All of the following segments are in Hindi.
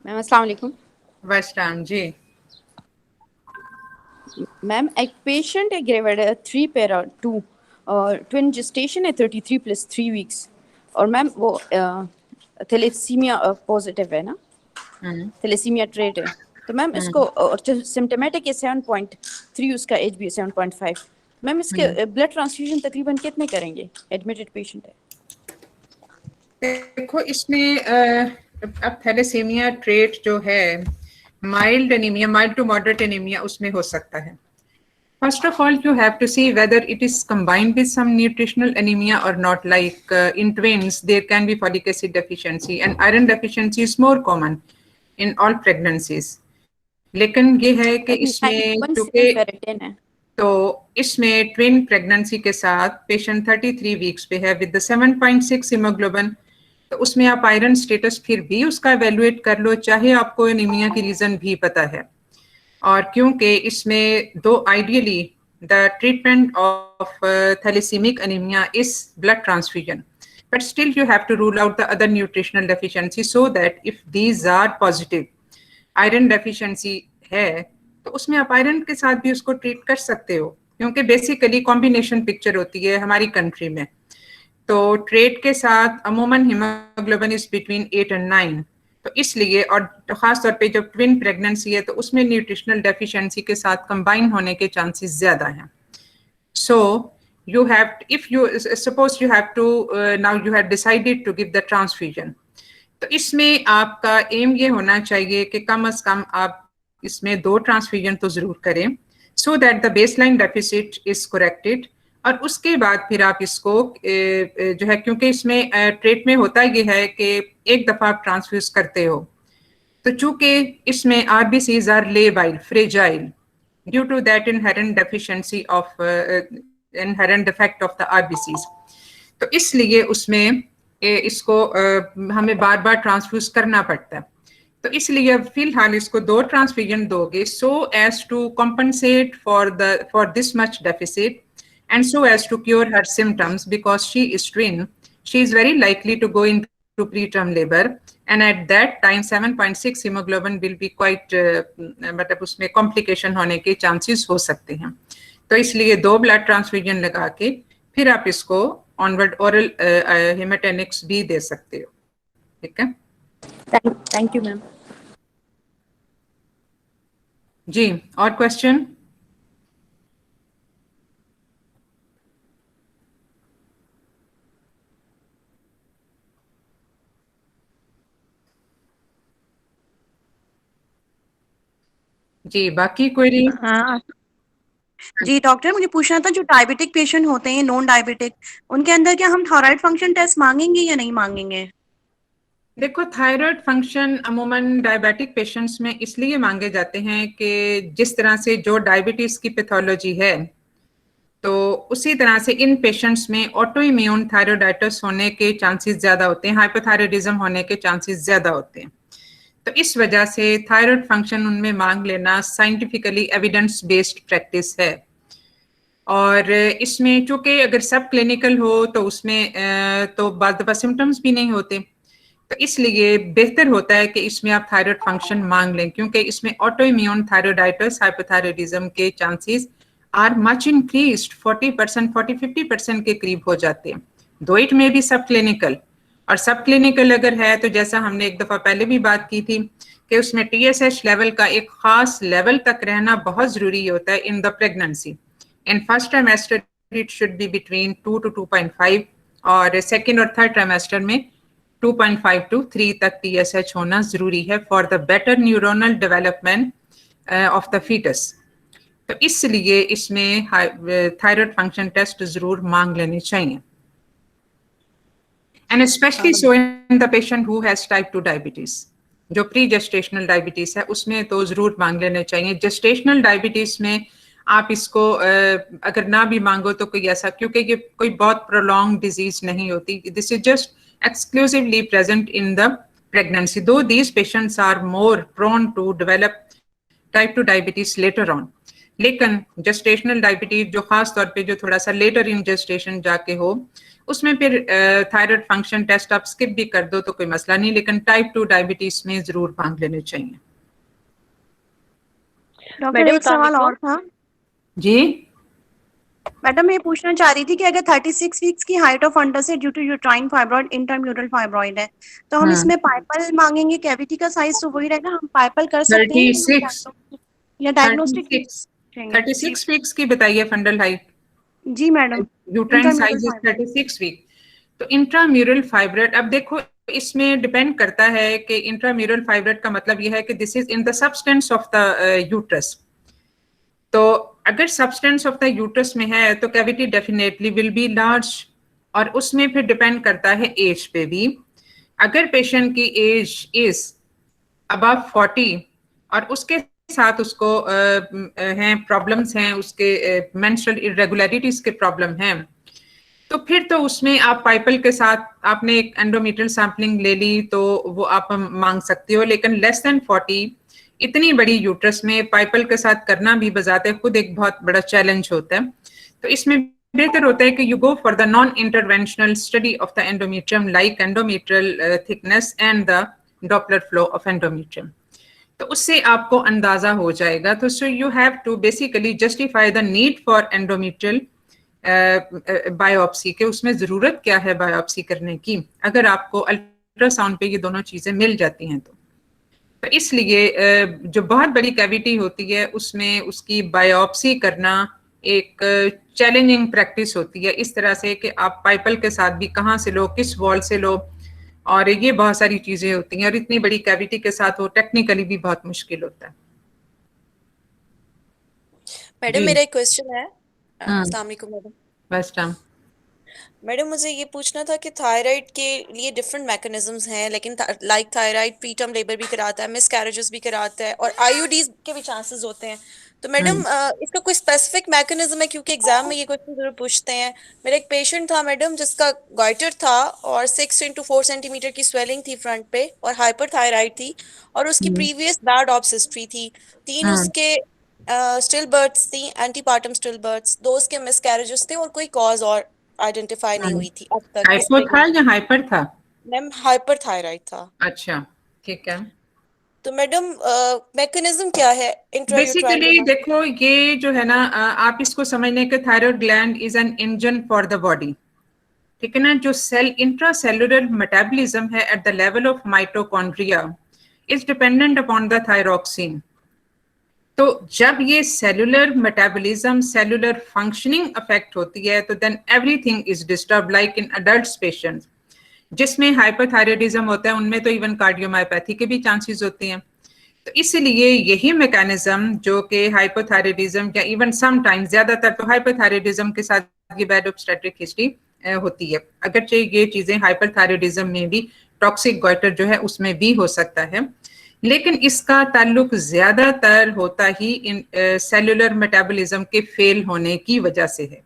मैम अस्सलाम वालेकुम। वशराम जी। मैम एक पेशेंट है ग्रेविड है 3 para 2 और ट्विन जेस्टेशन है 33+3 वीक्स और मैम वो थैलेसीमिया पॉजिटिव है ना, हम्म थैलेसीमिया ट्रेट है। तो मैम इसको हम्म और सिम्टोमेटिक है 7.3, उसका एज भी है 7.5। मैम हम्म। इसके ब्लड ट्रांसफ्यूजन तकरीबन कितने करेंगे? एडमिटेड पेशेंट है। देखो इसमें अब थैलेसीमिया ट्रेट जो है mild anaemia, mild to moderate anaemia उसमें हो सकता है। First of all, you have to see whether it is combined with some nutritional anemia or not. Like in twins, there can be folic acid deficiency, and iron deficiency is more common in all pregnancies. लेकिन ये है कि इसमें 91 चूंकि फेरेटिन है। तो इसमें ट्विन प्रेगनेंसी के साथ पेशेंट 33 वीक्स पे है विद 7.6 हीमोग्लोबिन। तो उसमें आप आयरन स्टेटस फिर भी उसका एवेलुएट कर लो, चाहे आपको एनीमिया की रीजन भी पता है। और क्योंकि इसमें दो ideally the treatment of thalassemic anaemia is blood transfusion, but still you have to rule out the other nutritional deficiency so that if these are positive, iron deficiency है तो उसमें आप आयरन के साथ भी उसको ट्रीट कर सकते हो, क्योंकि बेसिकली कॉम्बिनेशन पिक्चर होती है हमारी कंट्री में। तो ट्रेट के साथ अमूमन हीमोग्लोबिन इज बिटवीन 8 और 9। तो इसलिए और तो खास तौर पे जब ट्विन प्रेगनेंसी है तो उसमें न्यूट्रिशनल डेफिशिएंसी के साथ कंबाइन होने के चांसेस ज्यादा हैं। सो you have, if you suppose you have to now you have decided to give the transfusion, तो इसमें आपका एम ये होना चाहिए कि कम से कम आप इसमें 2 ट्रांसफ्यूजन तो जरूर करें, सो that the baseline deficit is corrected. और उसके बाद फिर आप इसको जो है, क्योंकि इसमें ट्रेट में होता ये है कि एक दफा आप ट्रांसफ्यूज करते हो, तो चूंकि इसमें RBCs are labile fragile due to that inherent deficiency of inherent defect of the RBCs, तो इसलिए उसमें इसको हमें बार बार ट्रांसफ्यूज करना पड़ता है। तो इसलिए फिलहाल इसको 2 ट्रांसफ्यूजन दोगे so as to compensate for this much deficit and so as to cure her symptoms, because she is twin, she is very likely to go into preterm labor, and at that time 7.6 hemoglobin will be quite मतलब उसमें कॉम्प्लिकेशन होने के चांसेस हो सकते हैं। तो इसलिए 2 ब्लड ट्रांसफ्यूजन लगा के फिर आप इसको ऑनवर्ड ओरल हेमाटेनिक्स भी दे सकते हो। ठीक है थैंक यू मैम। जी। और क्वेश्चन? जी बाकी क्वेरी? हाँ जी डॉक्टर, मुझे पूछना था जो डायबिटिक पेशेंट होते हैं, नॉन डायबिटिक, उनके अंदर क्या हम थायराइड फंक्शन टेस्ट मांगेंगे या नहीं मांगेंगे? देखो थायराइड फंक्शन अमूमन डायबिटिक पेशेंट्स में इसलिए मांगे जाते हैं कि जिस तरह से जो डायबिटीज की पैथोलॉजी है, तो उसी तरह से इन पेशेंट्स में ऑटो इम्यून थायराइडाइटिस होने के चांसेस ज्यादा होते हैं, हाइपोथायराइडिज्म होने के चांसेस ज्यादा होते हैं। तो इस वजह से थायराइड फंक्शन उनमें मांग लेना साइंटिफिकली एविडेंस बेस्ड प्रैक्टिस है। और इसमें चूंकि अगर सब क्लिनिकल हो तो उसमें तो बाद दफा सिम्टम्स भी नहीं होते, तो इसलिए बेहतर होता है कि इसमें आप थायराइड फंक्शन मांग लें, क्योंकि इसमें ऑटो इम्यून थायराइडाइटिस हाइपोथायराइडिज्म के चांसेस आर मच इंक्रीज्ड, 40% 40-50% के करीब हो जाते हैं, दो इट में भी सब क्लिनिकल। और सब क्लिनिकल अगर है तो जैसा हमने एक दफा पहले भी बात की थी कि उसमें टीएसएच लेवल का एक खास लेवल तक रहना बहुत जरूरी होता है in the pregnancy. In first trimester it should be between 2 to 2.5, और सेकेंड और थर्ड ट्राइमेस्टर में 2.5 to 3 तक टीएसएच होना जरूरी है for the better neuronal development of the foetus. तो इसलिए इसमें थायराइड फंक्शन टेस्ट जरूर मांग लेने चाहिए, and specially so in the patient who has type 2 diabetes. जो प्री जेस्टेशनल डायबिटीज है उसमें तो जरूर मांग लेने चाहिए। जेस्टेशनल डायबिटीज में आप इसको अगर ना भी मांगो तो कोई ऐसा, क्योंकि ये कोई बहुत प्रोलॉन्ग डिजीज नहीं होती, this is just exclusively present in the pregnancy, though these patients are more prone to develop type 2 diabetes later on. लेकिन जेस्टेशनल डायबिटीज जो खास तौर पे जो थोड़ा सा लेटर इन जेस्टेशन जाके हो, उसमें फिर थायराइड फंक्शन टेस्ट आप स्किप भी कर दो तो कोई मसला नहीं, लेकिन टाइप 2 डायबिटीज में जरूर भाग लेने चाहिए। डॉक्टर मैडम एक सवाल और था। जी मैडम मैं ये पूछना चाह रही थी कि अगर 36 वीक्स की हाइट ऑफ अंडर से due to uterine fibroid intramural fibroid है तो हम हाँ। इसमें पाइपल मांगेंगे, कैविटी का साइज तो वही रहेगा, हम पाइपल कर सकते हैं 36 या डायग्नोस्टिक 36 वीक्स की बताइए फंडल हाइट। जी madam. Uterine Intramural size is fibroid। 36 week. तो इंट्राम्यूरल फाइब्रोइड, अब देखो इसमें डिपेंड करता है कि इंट्राम्यूरल फाइब्रोइड का मतलब यह है कि this is in the substance of the uterus. तो अगर सब्सटेंस ऑफ द यूट्रस में है तो cavity definitely will be large, और उसमें फिर डिपेंड करता है एज पे भी। अगर पेशेंट की एज इज अबव 40 और उसके साथ उसको हैं प्रॉब्लम्स हैं, उसके मेंस्ट्रुअल इरेगुलरिटीज के प्रॉब्लम हैं, तो फिर तो उसमें आप पाइपल के साथ आपने एक एंडोमेट्रियल सैंपलिंग ले ली तो वो आप मांग सकते हो। लेकिन लेस देन 40 इतनी बड़ी यूट्रस में पाइपल के साथ करना भी बजाते खुद एक बहुत बड़ा चैलेंज होता है। तो इसमें बेहतर होता है कि you go for the non interventional study of the endometrium like endometrial thickness and the Doppler flow of endometrium. तो उससे आपको अंदाजा हो जाएगा। तो so you have to basically justify the need for endometrial biopsy के, उसमें जरूरत क्या है बायोप्सी करने की, अगर आपको अल्ट्रासाउंड पे ये दोनों चीजें मिल जाती हैं तो इसलिए जो बहुत बड़ी कैविटी होती है उसमें उसकी बायोप्सी करना एक चैलेंजिंग प्रैक्टिस होती है, इस तरह से कि आप पाइपल के साथ भी कहाँ से लो, किस वॉल से लो, और ये बहुत सारी चीजें होती हैं, और इतनी बड़ी कैविटी के साथ वो टेक्निकली भी बहुत मुश्किल होता है। मैडम जी। मेरा एक क्वेश्चन है। हाँ। अस्सलाम वालेकुम मैडम। फर्स्ट टाइम मैडम मुझे ये पूछना था कि थायराइड के लिए डिफरेंट मैकेनिज्म्स हैं, लेकिन लाइक थायराइड प्रीटर्म लेबर भी कराता है, मिसकैरेजेस भी कराता है, और आईयूडीज के भी चांसेस होते हैं। तो मैडम इसका कोई स्पेसिफिक मैकेनिज्म है, क्योंकि एग्जाम में ये क्वेश्चन जरूर पूछते हैं। मेरा एक पेशेंट था मैडम जिसका गॉइटर था और 6 into 4 सेंटीमीटर की स्वेलिंग थी फ्रंट पे, और हाइपरथायराइड थी, और उसकी प्रीवियस बैड ऑप्स हिस्ट्री थी। 3 उसके स्टिल बर्थ्स थी, एंटीपार्टम स्टिल बर्थ्स, 2 उसके मिसकैरेजेस थे, और कोई कॉज और आइडेंटिफाई नहीं हुई थी अब तक इस हाइपो था या हाइपर था? मैम हाइपरथायराइड था। अच्छा ठीक है। तो मैडम मैकेनिज्म क्या है इंट्रायूट्राइन? बेसिकली देखो ये जो है ना आप इसको समझने के thyroid gland is an engine for the body, ठीक है ना। जो सेल इंट्रासेलुलर मेटाबॉलिज्म है at the level of mitochondria is dependent upon the thyroxine. तो जब ये cellular metabolism cellular functioning affect होती है तो then everything is disturb, like in adult patients जिसमें हाइपरथायराइडिज्म होता है उनमें तो इवन कार्डियोमायोपैथी के भी चांसेस होते हैं। तो इसलिए यही मैकेनिज्म जो कि हाइपोथायराइडिज्म या इवन समटाइम्स ज्यादातर तो हाइपोथायराइडिज्म के साथ ये बैड ऑब्स्टेट्रिक हिस्ट्री होती है, अगरचे ये चीजें हाइपरथायराइडिज्म में भी टॉक्सिक गॉइटर जो है उसमें भी हो सकता है, लेकिन इसका ताल्लुक ज्यादातर होता ही इन सेलुलर मेटाबॉलिज्म के फेल होने की वजह से है।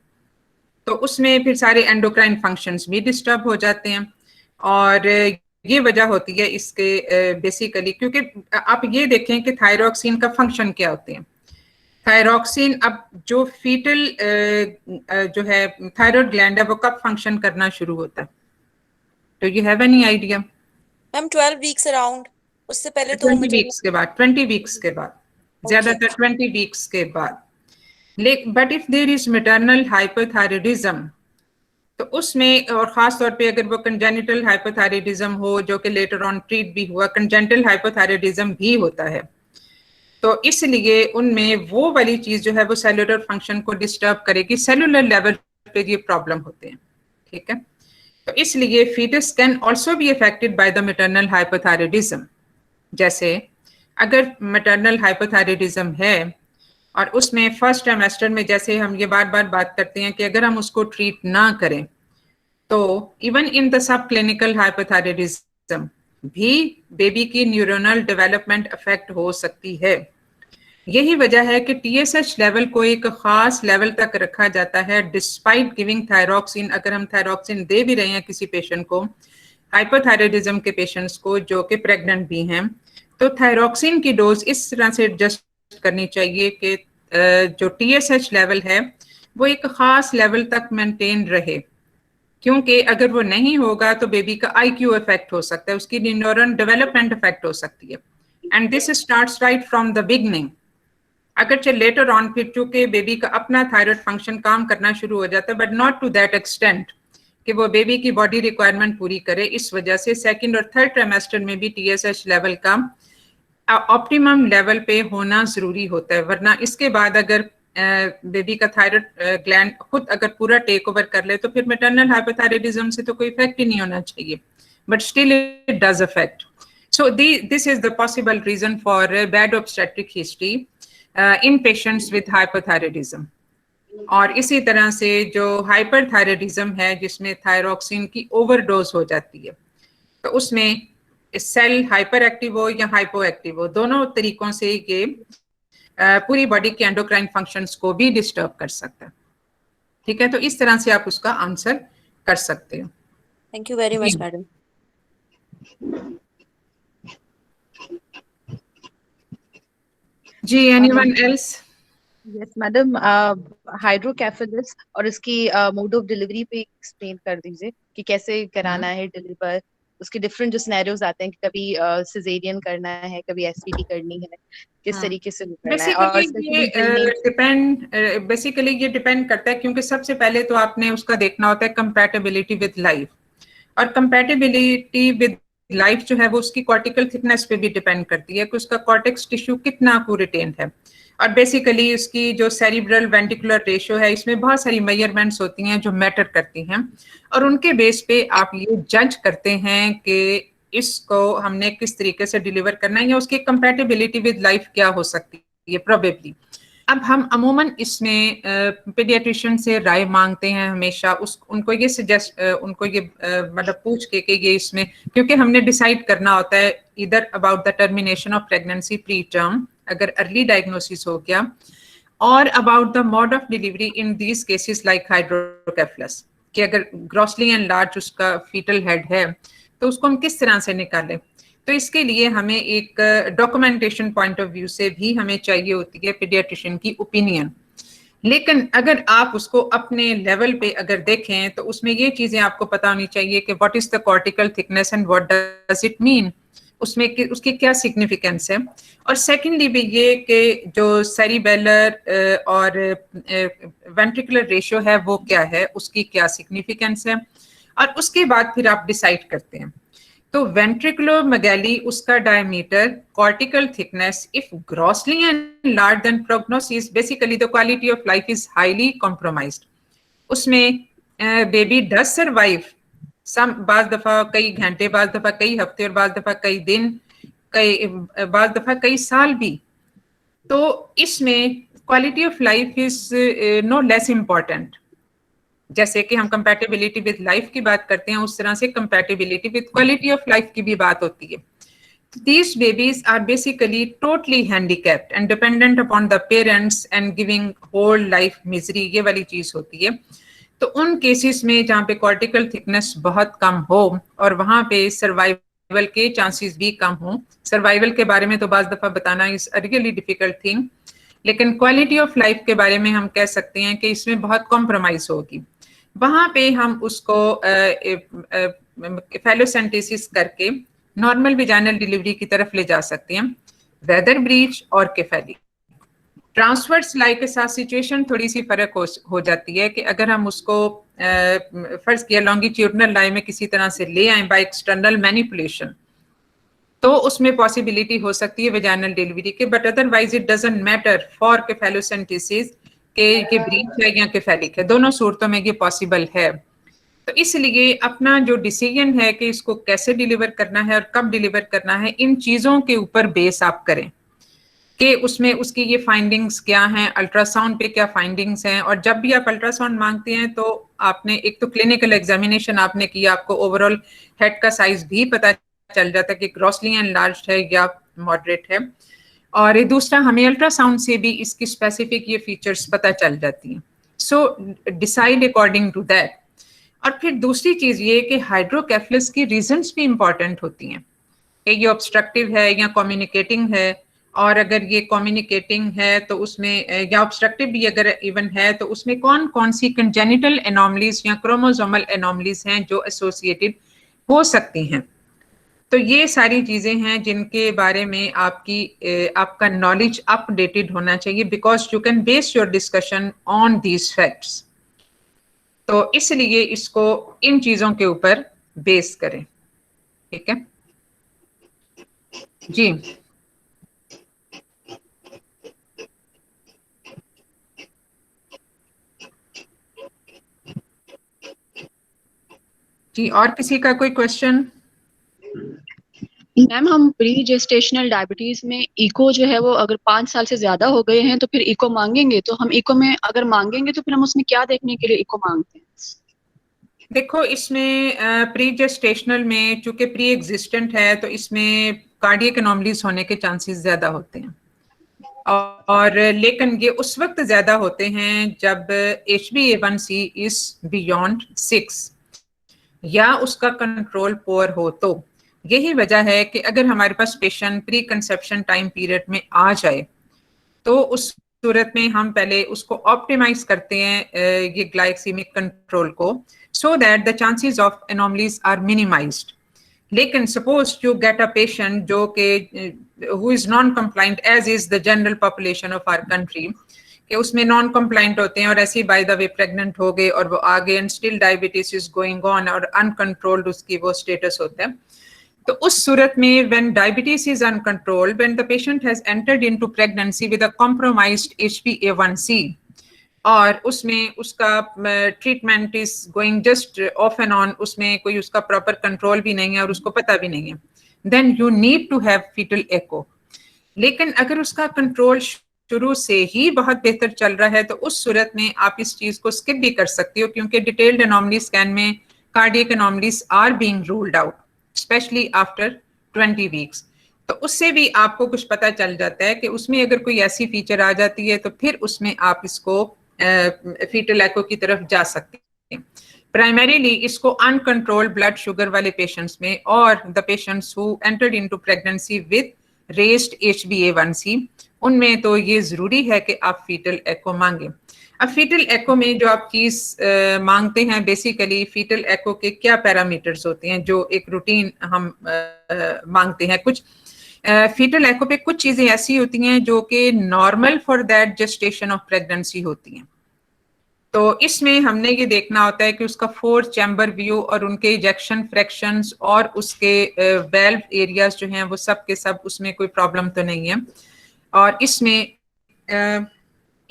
तो उसमें फिर सारे एंडोक्राइन फंक्शंस भी डिस्टर्ब हो जाते हैं, और ये वजह होती है इसके बेसिकली, क्योंकि आप ये देखें कि थायरॉक्सिन का फंक्शन क्या होते हैं। थायरॉक्सिन अब जो फीटल जो है थायराइड ग्लैंड है वो कब फंक्शन करना शुरू होता है? तो you have any idea? Ma'am 12 weeks around, उससे पहले तो 20 मुझे वीक्स के बाद, 20 वीक्स के बाद, ज्यादातर 20 वीक्स के बाद। But if there is maternal hypothyroidism तो उसमें, और खास तौर पे अगर वो कंजेनिटल हाइपोथायराइडिज्म हो जो कि लेटर ऑन ट्रीट भी हुआ, कंजेनिटल हाइपोथायराइडिज्म भी होता है, तो इसलिए उनमें वो वाली चीज जो है वो सेलुलर फंक्शन को डिस्टर्ब करेगी, सेलुलर लेवल पे ये प्रॉब्लम होते हैं, ठीक है। तो इसलिए foetus can also be affected by the maternal hypothyroidism. जैसे अगर मैटरनल हाइपोथायराइडिज्म है और उसमें फर्स्ट ट्राइमेस्टर में, जैसे हम ये बार बार बात करते हैं कि अगर हम उसको ट्रीट ना करें तो even in the sub clinical hypothyroidism भी बेबी की न्यूरोनल डेवलपमेंट अफेक्ट हो सकती है। यही वजह है कि टीएसएच लेवल को एक खास लेवल तक रखा जाता है डिस्पाइट गिविंग थायरॉक्सिन। अगर हम थायरॉक्सिन दे भी रहे हैं किसी पेशेंट को, हाइपोथायराइडिज्म के पेशेंट्स को जो कि प्रेग्नेंट भी हैं, तो थायरॉक्सिन की डोज इस तरह से एडजस्ट करनी चाहिए कि जो टीएसएच लेवल है वो एक खास लेवल तक मेंटेन रहे। क्योंकि अगर वो नहीं होगा तो बेबी का IQ इफेक्ट हो सकता है, उसकी न्यूरॉन डेवलपमेंट इफेक्ट हो सकती है, and this starts right from the beginning. अगरचे लेटर ऑन फिर चूंकि बेबी का अपना थायराइड फंक्शन काम करना शुरू हो जाता है, but not to that extent कि वो बेबी की बॉडी रिक्वायरमेंट पूरी करे। इस वजह से सेकंड और थर्ड ट्राइमेस्टर में भी TSH लेवल का ऑप्टिमम लेवल पे होना जरूरी होता है, वरना इसके बाद अगर बेबी का थायराइड ग्लैंड खुद अगर पूरा टेक ओवर कर ले तो फिर मैटरनल हाइपोथायराइडिज्म से तो कोई इफेक्ट ही नहीं होना चाहिए, but still it does affect. So this is the possible reason for bad obstetric history in patients with hypothyroidism. और इसी तरह से जो हाइपरथायराइडिज्म है जिसमें थायरोक्सिन की ओवरडोज हो जाती है, तो उसमें सेल हाइपर एक्टिव हो या हाइपो एक्टिव हो, दोनों तरीकों से ये पूरी बॉडी के एंडोक्राइन फंक्शंस को भी डिस्टर्ब कर सकता है। ठीक है, तो इस तरह से आप उसका आंसर कर सकते हो। Thank you very much madam. जी, anyone else? Yes madam, hydrocephalus और इसकी मोड ऑफ डिलीवरी पे एक्सप्लेन कर दीजिए कि कैसे कराना है डिलीवर, उसके डिफरेंट जो सिनेरियोज आते हैं कि कभी सिजेरियन करना है, कभी SPT करनी है, किस तरीके से करना है। और बेसिकली ये डिपेंड करता है, क्योंकि सबसे पहले तो आपने उसका देखना होता है कंपैटिबिलिटी विद लाइफ, और कंपैटिबिलिटी विद लाइफ जो है वो उसकी कॉर्टिकल थिकनेस पे भी डिपेंड करती है कि उसका कॉर्टेक्स टिश्यू कितना आपको रिटेन्ड है, और बेसिकली उसकी जो सेरिब्रल वेंटिकुलर रेशियो है, इसमें बहुत सारी मेजरमेंट्स होती हैं जो मैटर करती हैं, और उनके बेस पे आप ये जज करते हैं कि इसको हमने किस तरीके से डिलीवर करना है या उसकी कंपैटिबिलिटी विद लाइफ क्या हो सकती है प्रोबेबली। अब हम अमूमन इसमें पीडियाट्रिशियन से राय मांगते हैं हमेशा, उनको ये सजेस्ट उनको ये मतलब पूछ के कि ये इसमें, क्योंकि हमने डिसाइड करना होता है इधर about the termination of pregnancy pre term अगर अर्ली डायग्नोसिस हो गया, और about the mode of delivery in these cases like hydrocephalus, कि अगर ग्रॉसली एनलार्ज उसका फीटल हेड है तो उसको हम किस तरह से निकालें। तो इसके लिए हमें एक डॉक्यूमेंटेशन पॉइंट ऑफ व्यू से भी हमें चाहिए होती है पीडियाट्रिशियन की ओपिनियन, लेकिन अगर आप उसको अपने लेवल पे अगर देखें तो उसमें ये चीजें आपको पता होनी चाहिए कि what is the cortical thickness and what does it mean, उसमें उसकी क्या सिग्निफिकेंस है, और सेकेंडली भी ये कि जो सेरिबेलर और वेंट्रिकुलर रेशियो है वो क्या है, उसकी क्या सिग्निफिकेंस है, और उसके बाद फिर आप डिसाइड करते हैं। तो वेंट्रिकुलोमेगाली, उसका diameter, cortical thickness, if grossly enlarged then prognosis, basically the quality of life is highly compromised. उसमें बेबी डज सर्वाइव, सम बाज दफा कई घंटे, बाज दफा कई हफ्ते, और बाज दफा कई दिन, बाज दफा कई साल भी। तो इसमें quality of life is no less important. जैसे कि हम कंपैटिबिलिटी विद लाइफ की बात करते हैं, उस तरह से compatibility with quality of life की भी बात होती है। These babies are basically totally handicapped and dependent upon the parents and giving whole life misery, ये वाली चीज होती है। तो उन केसेस में जहाँ पे कॉर्टिकल थिकनेस बहुत कम हो और वहाँ पे सर्वाइवल के चांसेस भी कम हो, सर्वाइवल के बारे में तो बाज दफा बताना is a really difficult thing, लेकिन क्वालिटी ऑफ लाइफ के बारे में हम कह सकते हैं कि इसमें बहुत कॉम्प्रोमाइज होगी। वहाँ पे हम उसको फेलोसेंटेसिस करके नॉर्मल विजाइनल डिलीवरी की तरफ ले जा सकते हैं, वेदर ब्रीच और केफेली। ट्रांसवर्स लाई के साथ सिचुएशन थोड़ी सी फर्क हो जाती है कि अगर हम उसको फर्ज किया लॉन्गिट्यूडनल लाई में किसी तरह से ले आए बाय एक्सटर्नल मैनिपुलेशन, तो उसमें पॉसिबिलिटी हो सकती है विजाइनल डिलीवरी के, but otherwise it doesn't matter for cephalocentesis के ये ब्रीच है या केफेलिक है, दोनों सूरतों में ये पॉसिबल है। तो इसलिए अपना जो डिसीजन है कि इसको कैसे डिलीवर करना है और कब डिलीवर करना है, इन चीज़ों के ऊपर बेस आप करें कि उसमें उसकी ये फाइंडिंग्स क्या हैं, अल्ट्रासाउंड पे क्या फाइंडिंग्स हैं, और जब भी आप अल्ट्रासाउंड मांगते हैं तो आपने एक तो क्लिनिकल एग्जामिनेशन आपने किया, आपको ओवरऑल हेड का साइज भी पता चल जाता है कि ग्रॉसली एनलार्ज्ड है या मॉडरेट है, और दूसरा हमें अल्ट्रासाउंड से भी इसकी स्पेसिफिक ये फीचर्स पता चल जाती हैं। So decide according to that. और फिर दूसरी चीज ये कि हाइड्रोकेफेलस की रीजंस भी इंपॉर्टेंट होती हैं कि ये ऑब्स्ट्रक्टिव है या कम्युनिकेटिंग है, और अगर ये कम्युनिकेटिंग है तो उसमें या ऑब्स्ट्रक्टिव भी अगर इवन है तो उसमें कौन कौन सी कंजेनिटल एनॉमलीज या क्रोमोसोमल एनॉमलीज हैं जो एसोसिएटेड हो सकती हैं। तो ये सारी चीजें हैं जिनके बारे में आपका नॉलेज अपडेटेड होना चाहिए, because you can base your discussion on these facts. तो इसलिए इसको इन चीजों के ऊपर बेस करें, ठीक है जी। जी, और किसी का कोई क्वेश्चन? मैम, हम प्री जेस्टेशनल डायबिटीज में इको जो है वो अगर 5 साल से ज्यादा हो गए हैं तो फिर इको मांगेंगे, तो हम इको में अगर मांगेंगे तो फिर हम उसमें क्या देखने के लिए इको मांगते हैं? देखो, इसमें प्री जेस्टेशनल में चूंकि प्री एग्जिस्टेंट है तो इसमें कार्डियक एनोमलीज होने के चांसेस ज्यादा होते हैं, और लेकिन ये उस वक्त ज्यादा होते हैं जब HbA1c इज बियॉन्ड 6 या उसका कंट्रोल पुअर हो। तो यही वजह है कि अगर हमारे पास patient pre conception time period में आ जाए तो उस सूरत में हम पहले उसको ऑप्टिमाइज करते हैं ये ग्लाइसेमिक कंट्रोल को, so that the chances of anomalies are minimised. लेकिन suppose you get a patient जो कि who is non compliant, as is the general population of our country, कि उसमें नॉन कंप्लाइंट होते हैं और ऐसे ही बाय द वे प्रेग्नेंट हो गए और वो आगे and still diabetes is going on और अनकंट्रोल्ड उसकी वो स्टेटस होता है। तो उस सूरत में when diabetes is uncontrolled, when the patient has entered into pregnancy with a compromised HbA1c और उसमें उसका treatment is going just of and on, उसमें कोई उसका प्रॉपर कंट्रोल भी नहीं है और उसको पता भी नहीं है, then you need to have foetal echo. लेकिन अगर उसका कंट्रोल शुरू से ही बहुत बेहतर चल रहा है तो उस सूरत में आप इस चीज को स्किप भी कर सकते हो, क्योंकि डिटेल्ड एनोमली स्कैन में cardiac anomalies are being ruled out specially after 20 weeks. तो उससे भी आपको कुछ पता चल जाता है कि उसमें अगर कोई ऐसी फीचर आ जाती है तो फिर उसमें आप इसको फीटल एको की तरफ जा सकते हैं। प्राइमरीली इसको अनकंट्रोल्ड ब्लड शुगर वाले पेशेंट्स में और the patients who entered into pregnancy with raised HbA1c, उनमें तो ये जरूरी है कि आप फीटल एको मांगे। अब फीटल एको में जो आप चीज मांगते हैं, बेसिकली फीटल एको के क्या पैरामीटर्स होते हैं जो एक रूटीन हम मांगते हैं। कुछ फीटल एको पे कुछ चीजें ऐसी होती हैं जो कि normal for that gestation of pregnancy होती हैं। तो इसमें हमने ये देखना होता है कि उसका 4 चैम्बर व्यू और उनके इजेक्शन फ्रैक्शंस और उसके वेल्व एरियाज जो हैं वो सब के सब उसमें कोई प्रॉब्लम तो नहीं है। और इसमें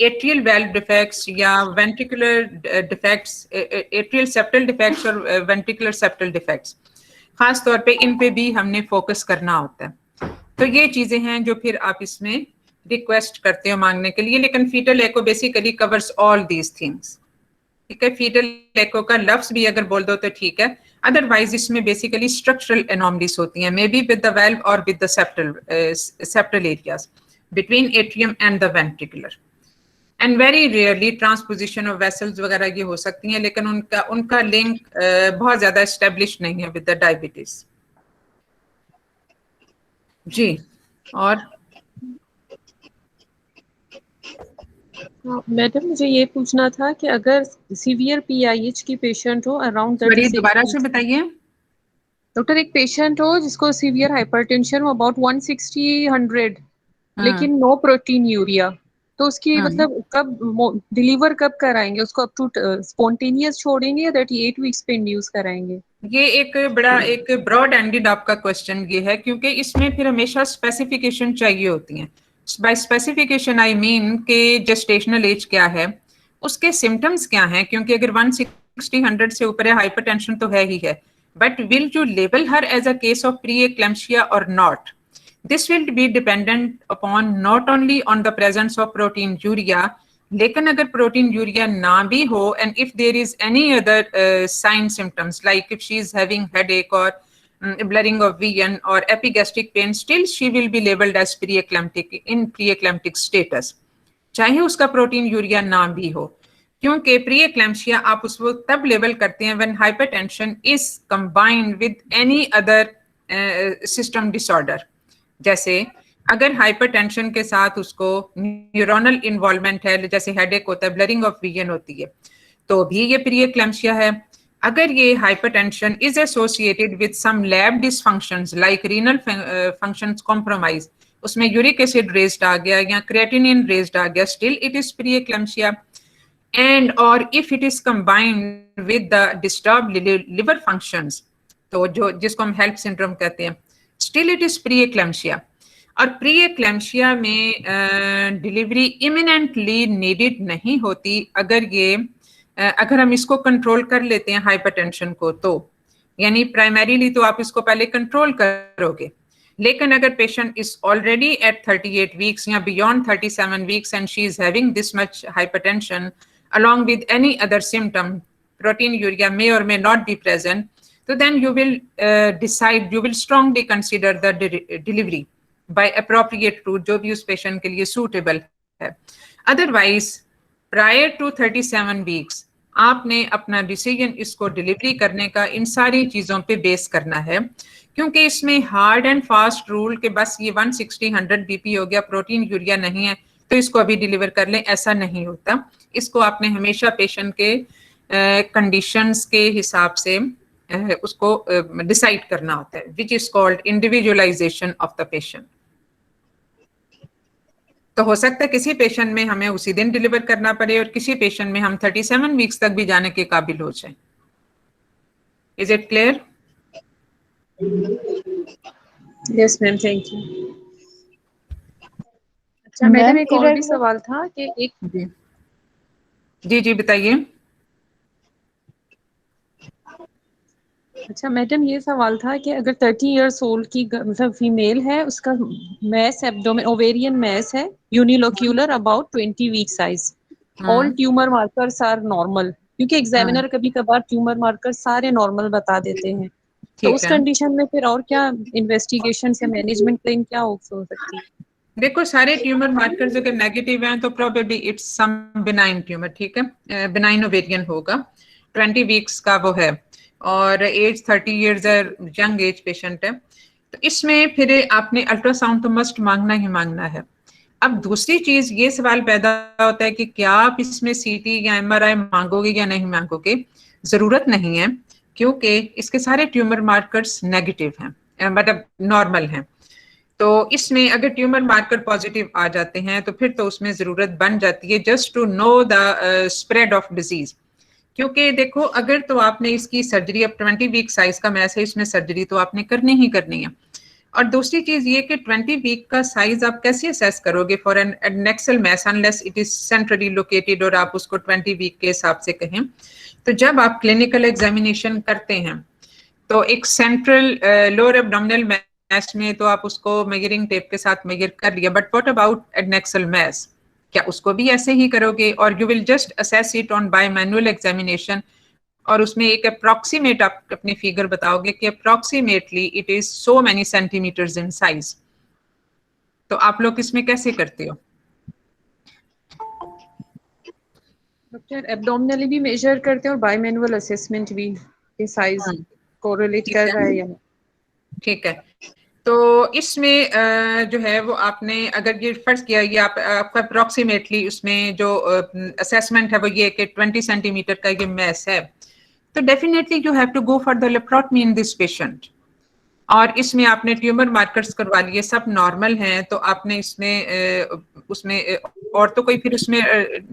एट्रियल वेल्व डिफेक्ट्स या ventricular defects, atrial septal defects और वेंट्रिकुलर सेप्टल डिफेक्ट्स, खास तौर पे इन पे भी हमने फोकस करना होता है। तो ये चीजें हैं जो फिर आप इसमें रिक्वेस्ट करते हो मांगने के लिए। लेकिन foetal echo basically covers all these things, ठीक है। फीटल एको का लफ्ज भी अगर बोल दो तो ठीक है, अदरवाइज इसमें बेसिकली स्ट्रक्चरल एनोमलीज होती हैं, may be with the valve और with the septal areas between atrium and the ventricular. And very rarely transposition of vessels वगैरह ये हो सकती हैं, लेकिन उनका लिंक बहुत ज्यादा एस्टेब्लिश नहीं है विद द डायबिटीज जी। और मैडम, मुझे ये पूछना था कि अगर सीवियर PIH की पेशेंट हो अराउंड दोबारा से बताइए। डॉक्टर, एक पेशेंट हो जिसको सीवियर हाइपरटेंशन हो अबाउट 160-100, लेकिन नो प्रोटीन यूरिया, तो उसकी मतलब कब डिलीवर कब कराएंगे उसको? अप टू स्पॉन्टेनियस छोड़ेंगे या 38 वीक्स पे इंड्यूस कराएंगे? ये एक बड़ा एक ब्रॉड एंडेड आपका क्वेश्चन ये है, क्योंकि इसमें फिर हमेशा स्पेसिफिकेशन चाहिए होती है। बाय स्पेसिफिकेशन आई मीन के जेस्टेशनल एज क्या है, उसके सिम्टम्स क्या हैं, क्योंकि अगर 160-100 से ऊपर है हाइपरटेंशन तो है ही है, but will you label her as a case of pre eclampsia और नॉट? This will be dependent upon not only on the presence of protein urea, लेकिन अगर प्रोटीन यूरिया ना भी हो and if there is any other sign symptoms like if she is having headache or blurring of vision or epigastric pain, still she will be labeled as preeclamptic in preeclamptic status, चाहे उसका प्रोटीन यूरिया ना भी हो, क्योंकि प्रीएक्लेम्पसिया आप उसको तब लेबल करते हैं when hypertension is combined with any other system disorder, जैसे अगर हाइपरटेंशन के साथ उसको न्यूरोनल इन्वॉल्वमेंट है, जैसे हेडेक होता है, ब्लरिंग ऑफ विजन होती है, तो भी ये प्री एक्लेम्पसिया है। अगर ये hypertension is associated with some lab dysfunctions like renal functions compromise, उसमें यूरिक एसिड रेज्ड आ गया या क्रिएटिनिन रेज्ड आ गया, still it is pre eclampsia. And और if it is combined with the disturb liver functions, तो जो जिसको हम हेल्प सिंड्रोम कहते हैं, still it is pre eclampsia. और प्री एक्लेम्पसिया में डिलीवरी इमिनेंटली नीडेड नहीं होती अगर हम इसको कंट्रोल कर लेते हैं हाइपरटेंशन को, तो यानी प्राइमरीली तो आप इसको पहले कंट्रोल करोगे, लेकिन अगर patient is already at 38 weeks या beyond 37 weeks and she is having this much hypertension along with any other symptom, proteinuria may or may not be present, so then you will strongly consider the delivery by appropriate route जो भी उस पेशेंट के लिए suitable है। Otherwise, prior to 37 weeks आपने अपना डिसीजन इसको डिलीवरी करने का इन सारी चीजों पे बेस करना है, क्योंकि इसमें हार्ड एंड फास्ट रूल के बस ये 160-100 बीपी हो गया, प्रोटीन यूरिया नहीं है तो इसको अभी डिलीवर कर लें, ऐसा नहीं होता। इसको आपने हमेशा पेशेंट के कंडीशंस के हिसाब से उसको डिसाइड करना होता है, which is called individualisation of the patient. तो हो सकता है किसी पेशेंट में हमें उसी दिन डिलीवर करना पड़े और किसी पेशेंट में हम 37 वीक्स तक भी जाने के काबिल हो जाए। Is it clear? Yes ma'am, thank you. अच्छा मैडम, एक और भी सवाल था कि एक जी बताइए। अच्छा मैडम, ये सवाल था कि अगर 30 इयर्स ओल्ड की मतलब फीमेल है, उसका मैस एब्डोमेन ओवेरियन मैस है, unilocular about 20 week size, all tumour markers are normal, क्योंकि एग्जामिनर कभी कभार ट्यूमर मार्कर सारे नॉर्मल बता देते हैं, तो उस कंडीशन में फिर और क्या इन्वेस्टिगेशन से मैनेजमेंट प्लान क्या हो सकती है? देखो, सारे ट्यूमर मार्कर्स अगर नेगेटिव हैं तो probably it's some benign tumour, ठीक है, बिनाइन ओवेरियन होगा, 20 वीक्स का वो है और age 30 years young age patient है, तो इसमें फिर आपने अल्ट्रासाउंड तो मस्ट मांगना ही मांगना है। अब दूसरी चीज ये सवाल पैदा होता है कि क्या आप इसमें सीटी या एमआरआई मांगोगे या नहीं मांगोगे? जरूरत नहीं है, क्योंकि इसके सारे ट्यूमर मार्कर्स नेगेटिव हैं, मतलब नॉर्मल हैं। तो इसमें अगर ट्यूमर मार्कर पॉजिटिव आ जाते हैं तो फिर तो उसमें जरूरत बन जाती है just to know the spread of disease, क्योंकि देखो अगर तो आपने इसकी सर्जरी, अब 20 वीक साइज का मैस है, इसमें सर्जरी तो आपने करनी ही करनी है। और दूसरी चीज ये कि 20 वीक का साइज आप कैसे असेस करोगे for an adnexal mass unless it is centrally located और आप उसको 20 वीक के हिसाब से कहें। तो जब आप क्लिनिकल एग्जामिनेशन करते हैं तो एक सेंट्रल लोअर एब्डोमिनल मैस में तो आप उसको मेजरिंग टेप के साथ मेजर कर लिया, but what about adnexal mass? क्या उसको भी ऐसे ही करोगे? और you will just assess it on bimanual examination, और उसमें एक अप्रॉक्सीमेट आप अपनी फिगर बताओगे कि approximately it is so many centimetres in size. तो आप लोग इसमें कैसे करते हो? डॉक्टर एब्डोमिनली भी मेजर करते हैं और बाय मैनुअल असेसमेंट भी, ये साइज कोरिलेट कर रहा है या नहीं? ठीक है, तो इसमें जो है वो आपने अगर ये फर्ज किया, ये आपका अप्रॉक्सीमेटली उसमें जो असेसमेंट है वो ये कि 20 सेंटीमीटर का ये मैस है, तो definitely you have to go for the laparotomy in this patient. और इसमें आपने ट्यूमर मार्कर्स करवा लिए, सब नॉर्मल हैं, तो आपने इसमें उसमें और तो कोई फिर उसमें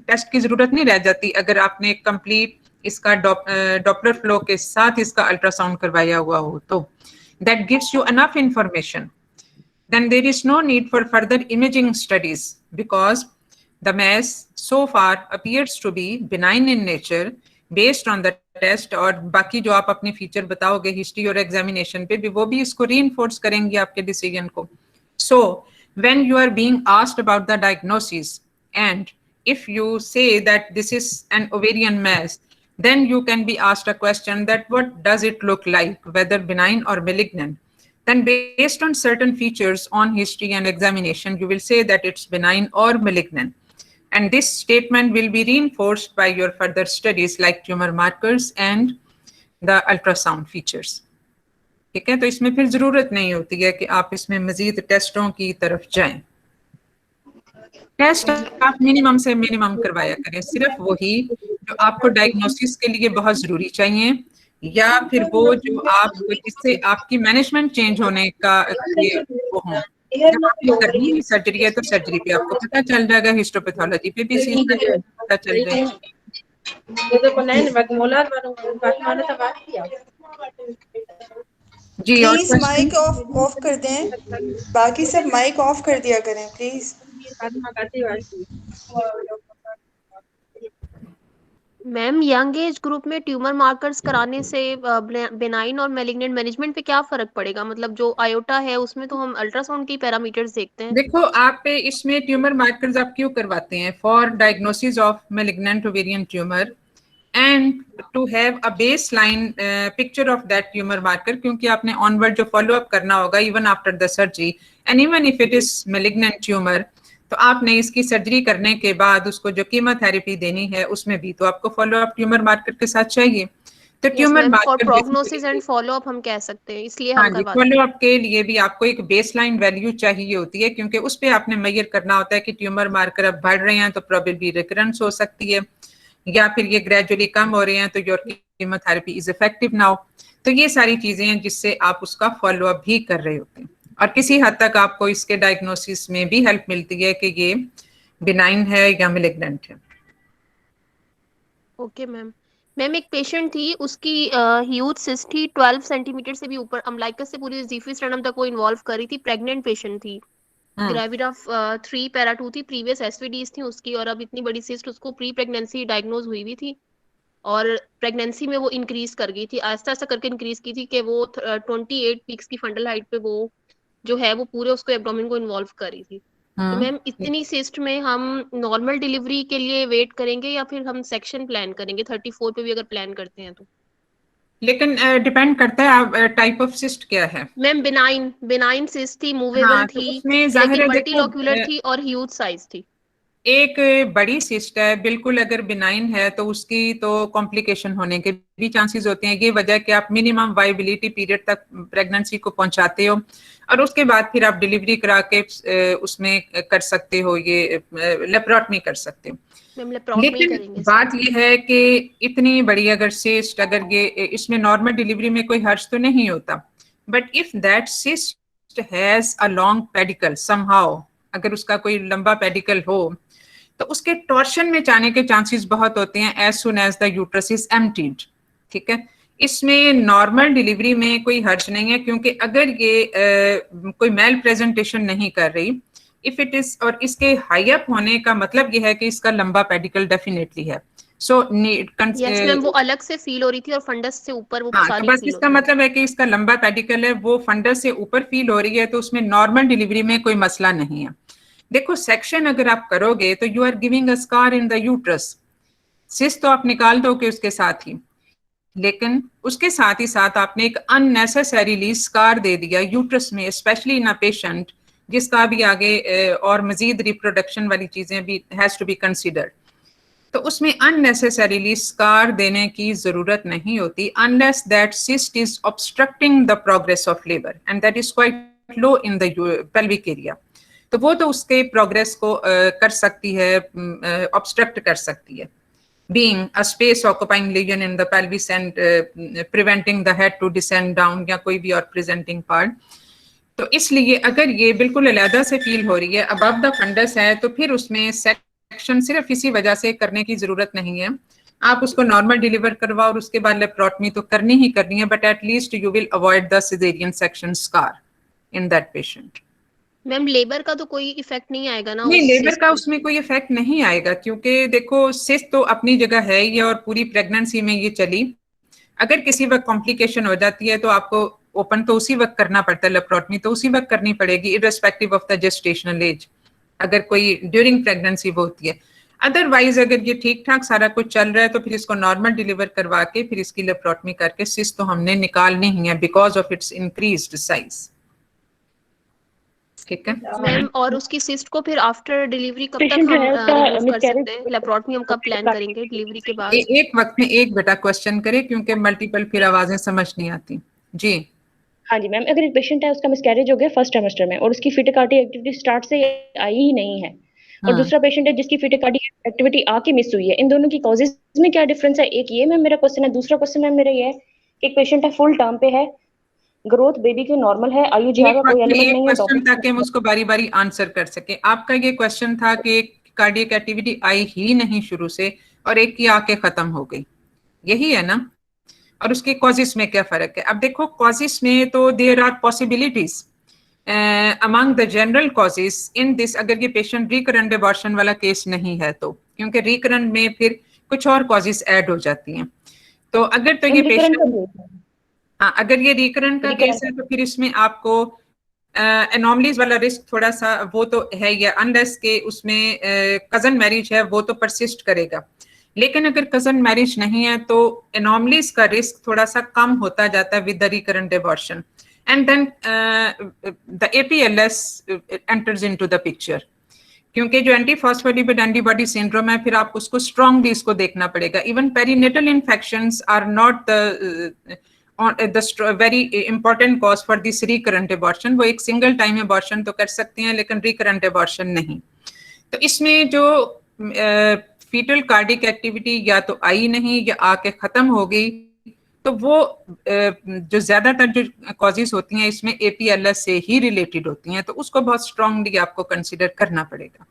टेस्ट की जरूरत नहीं रह जाती अगर आपने कंप्लीट इसका डॉपलर फ्लो के साथ इसका अल्ट्रासाउंड करवाया हुआ हो, तो that gives you enough information. Then there is no need for further imaging studies because the mass so far appears to be benign in nature based on the test, और बाकी जो आप अपनी फीचर बताओगे हिस्ट्री और एग्जामिनेशन पे भी, वो भी इसको reinforce करेंगे आपके डिसीजन को। So when you are being asked about the diagnosis and if you say that this is an ovarian mass, then you can be asked a question that what does it look like, whether benign or malignant. Then based on certain features on history and examination, you will say that it's benign or malignant. And this statement will be reinforced by your further studies like tumor markers and the ultrasound features. ठीक है, तो इसमें फिर जरूरत नहीं होती है कि आप इसमें मजीद टेस्टों की तरफ जाएं। टेस्ट आप मिनिमम से मिनिमम करवाया करें, सिर्फ वही जो आपको डायग्नोसिस के लिए बहुत जरूरी चाहिए, या फिर वो जो आप जिससे आपकी मैनेजमेंट चेंज होने का वो हो। जब आपने करनी है सर्जरी है तो सर्जरी पे आपको पता चल जाएगा, हिस्टोपैथोलॉजी पे भी इसी तरह पता चल जाएगा। जी, और प्लीज माइक ऑफ कर दें, बाकी सब माइक ऑफ कर दिया करें please. Ma'am young age group में ट्यूमर मार्कर्स कराने से बेनाइन और मैलिग्नेंट मैनेजमेंट पे क्या फर्क पड़ेगा? मतलब जो आयोटा है उसमें तो हम अल्ट्रासाउंड की पैरामीटर्स देखते हैं। देखो, आप इसमें ट्यूमर मार्कर्स आप क्यों करवाते हैं? For diagnosis of malignant ovarian tumour and to have a baseline picture of that tumour marker, क्योंकि आपने ऑनवर्ड जो फॉलो अप करना होगा even after the surgery and even if it is malignant tumour, तो आपने इसकी सर्जरी करने के बाद उसको जो कीमोथेरेपी देनी है उसमें भी तो आपको फॉलो अप ट्यूमर मार्कर के साथ चाहिए। तो tumour marker prognosis and follow up हम कह सकते हैं, इसलिए हम करवाते हैं। फॉलो अप के लिए भी आपको एक बेसलाइन वैल्यू चाहिए होती है, क्योंकि उस पे आपने मेजर करना होता है कि ट्यूमर मार्कर अब बढ़ रहे हैं तो प्रोबेबली रिकरेंस हो सकती है, या फिर ये ग्रेजुअली कम हो रहे हैं तो your chemotherapy is effective now. तो ये सारी चीजें हैं जिससे आप उसका फॉलो अप भी कर रहे होते हैं, और किसी हद तक आपको इसके डायग्नोसिस में भी हेल्प मिलती है कि ये बिनाइन है या मैलिग्नेंट है। Okay ma'am. मैम एक पेशेंट थी, उसकी ह्यूज सिस्ट थी 12 सेंटीमीटर से भी ऊपर, अम्लाइकस से पूरी ज़ीफी स्टर्नम तक वो इन्वॉल्व कर रही थी। प्रेग्नेंट पेशेंट थी, ग्रेविड ऑफ 3 पैरा 2 थी, प्रीवियस एसवीडीज थी उसकी, और अब इतनी बड़ी सिस्ट उसको प्री प्रेगनेंसी डायग्नोज हुई हुई थी, और प्रेगनेंसी में वो इंक्रीज कर गई थी, आहिस्ता आहिस्ता करके इंक्रीज की थी कि वो 28 वीक्स की फंडल हाइट पे वो जो है वो पूरे उसको एब्डोमेन को इन्वॉल्व कर रही थी। तो मैम इतनी सिस्ट में हम नॉर्मल डिलीवरी के लिए वेट करेंगे या फिर हम सेक्शन प्लान करेंगे 34 पे भी अगर प्लान करते हैं तो? लेकिन डिपेंड करता है आप टाइप ऑफ सिस्ट क्या है। मैम बिनाइन सिस्ट थी, मूवेबल तो थी, उसमें जाहिर लेकिन है मल्टीलोक्यूलर थी और ह्यूज साइज थी। एक बड़ी सिस्ट है, बिल्कुल अगर बिनाइन है तो उसकी तो कॉम्प्लिकेशन होने के भी चांसेस होते हैं। ये वजह कि आप मिनिमम वाइबिलिटी पीरियड तक प्रेगनेंसी को पहुंचाते हो और उसके बाद फिर आप डिलीवरी करा के उसमें कर सकते हो, ये लेप्रोटमी कर सकते हो। लेकिन बात ये है कि इतनी बड़ी अगर सिस्ट, अगर ये इसमें नॉर्मल डिलीवरी में कोई हर्ज तो नहीं होता, but if that cyst has a long pedicle somehow, अगर उसका कोई लंबा पेडिकल हो तो उसके टॉर्शन में जाने के चांसेस बहुत होते हैं as soon as the uterus is emptied. ठीक है, इसमें नॉर्मल डिलीवरी में कोई हर्ज नहीं है, क्योंकि अगर ये कोई मेल प्रेजेंटेशन नहीं कर रही, इफ इट इज, और इसके हाई अप होने का मतलब ये है कि इसका लंबा पेडिकल डेफिनेटली है। सो वो अलग से फील हो रही थी और फंडस से ऊपर वो तो बस इसका मतलब है कि इसका लंबा पेडिकल है, वो फंडस से ऊपर फील हो रही है, तो उसमें नॉर्मल डिलीवरी में कोई मसला नहीं है। देखो, सेक्शन अगर आप करोगे तो you are giving a scar in the uterus. Cyst तो आप निकाल दोगे उसके साथ ही, लेकिन उसके साथ ही साथ आपने एक अननेसेसरीली स्कार दे दिया यूट्रस में, स्पेशली इन अ पेशेंट जिसका भी आगे और मजीद रिप्रोडक्शन वाली चीजें भी हैज टू बी कंसिडर्ड। तो उसमें अननेसेसरीली स्कार देने की जरूरत नहीं होती unless that cyst is obstructing the progress of labour and that is quite low in the pelvic area. तो वो तो उसके प्रोग्रेस को कर सकती है, ऑब्स्ट्रक्ट कर सकती है, being a space occupying lesion in the pelvis and preventing the head to descend down या कोई भी और प्रेजेंटिंग पार्ट। तो इसलिए अगर ये बिल्कुल अलहदा से फील हो रही है, अबव द फंडस है, तो फिर उसमें सेक्शन सिर्फ इसी वजह से करने की जरूरत नहीं है। आप उसको नॉर्मल डिलीवर करवाओ और उसके बाद लेप्रोटमी तो करनी ही करनी है, but at least you will avoid the caesarean section scar in that patient. Ma'am labour का तो कोई इफेक्ट नहीं आएगा ना? नहीं, लेबर का उसमें कोई इफेक्ट नहीं आएगा, क्योंकि देखो सिस्ट तो अपनी जगह है ये और पूरी प्रेगनेंसी में ये चली। अगर किसी वक्त कॉम्प्लिकेशन हो जाती है तो आपको ओपन तो उसी वक्त करना पड़ता है, लेप्रोटमी तो उसी वक्त करनी पड़ेगी irrespective of the gestational age, अगर कोई ड्यूरिंग प्रेगनेंसी वो होती है। अदरवाइज अगर ये ठीक ठाक सारा कुछ चल रहा है तो फिर इसको नॉर्मल डिलीवर करवा के फिर इसकी लेप्रोटमी करके सिस्ट तो हमने निकालनी ही है because of its increased size. ठीक है मैम, और उसकी सिस्ट को फिर आफ्टर डिलीवरी कब तक हम रिमूव कर सकते हैं? लेप्रोटमी हम कब प्लान करेंगे डिलीवरी के बाद? एक वक्त में एक बेटा क्वेश्चन करे, क्योंकि मल्टीपल फिर आवाजें समझ नहीं आती। जी हाँ जी मैम, अगर एक पेशेंट है उसका मिसकैरेज हो गया फर्स्ट ट्राइमेस्टर में और उसकी फीटल कार्डियक एक्टिविटी स्टार्ट से आई ही नहीं है, और दूसरा पेशेंट है जिसकी फीटल कार्डियक एक्टिविटी आके मिस हुई है, इन दोनों की कॉजेज में क्या डिफरेंस है? एक ये मैम मेरा क्वेश्चन है। दूसरा क्वेश्चन मैम मेरा ये है कि एक पेशेंट है फुल टर्म पे है, ग्रोथ बेबी की नॉर्मल है, IUGR का कोई एलिमेंट नहीं है, क्वेश्चन था कि हम उसको बारी बारी आंसर कर सके। आपका ये क्वेश्चन था कि कार्डियक एक्टिविटी आई ही नहीं शुरू से और एक की आके खत्म हो गई, यही है ना? और उसके कॉजेस में क्या फर्क है? अब देखो कॉजेस में तो there are possibilities among the general causes in this, अगर ये पेशेंट रिकरेंट एबॉर्शन वाला केस नहीं है तो, क्योंकि रिकरेंट में फिर कुछ और कॉजेस ऐड हो जाती हैं। तो अगर तो ये पेशेंट, हाँ अगर ये रिकरेंट का केस है तो फिर इसमें आपको एनॉमलीज वाला रिस्क थोड़ा सा वो तो है ही, अनलेस के उसमें कजन मैरिज है वो तो परसिस्ट करेगा। लेकिन अगर कजन मैरिज नहीं है तो एनॉमलीज का रिस्क थोड़ा सा कम होता जाता है with the recurrent abortion, and then the APLS enters into the picture. क्योंकि जो एंटी फॉस्फोलिपिड एंटीबॉडी सिंड्रोम है फिर आप उसको स्ट्रांगली इसको देखना पड़ेगा। Even perinatal infections are not the very important cause for this recurrent abortion. वो एक सिंगल टाइम एबॉर्शन तो कर सकते हैं लेकिन रिकरेंट एबॉर्शन नहीं। तो इसमें जो फीटल कार्डिक एक्टिविटी या तो आई नहीं या आके खत्म हो गई, तो वो जो ज्यादातर जो कॉजेस होती हैं इसमें APLS से ही रिलेटेड होती हैं, तो उसको बहुत स्ट्रांगली आपको कंसीडर करना पड़ेगा।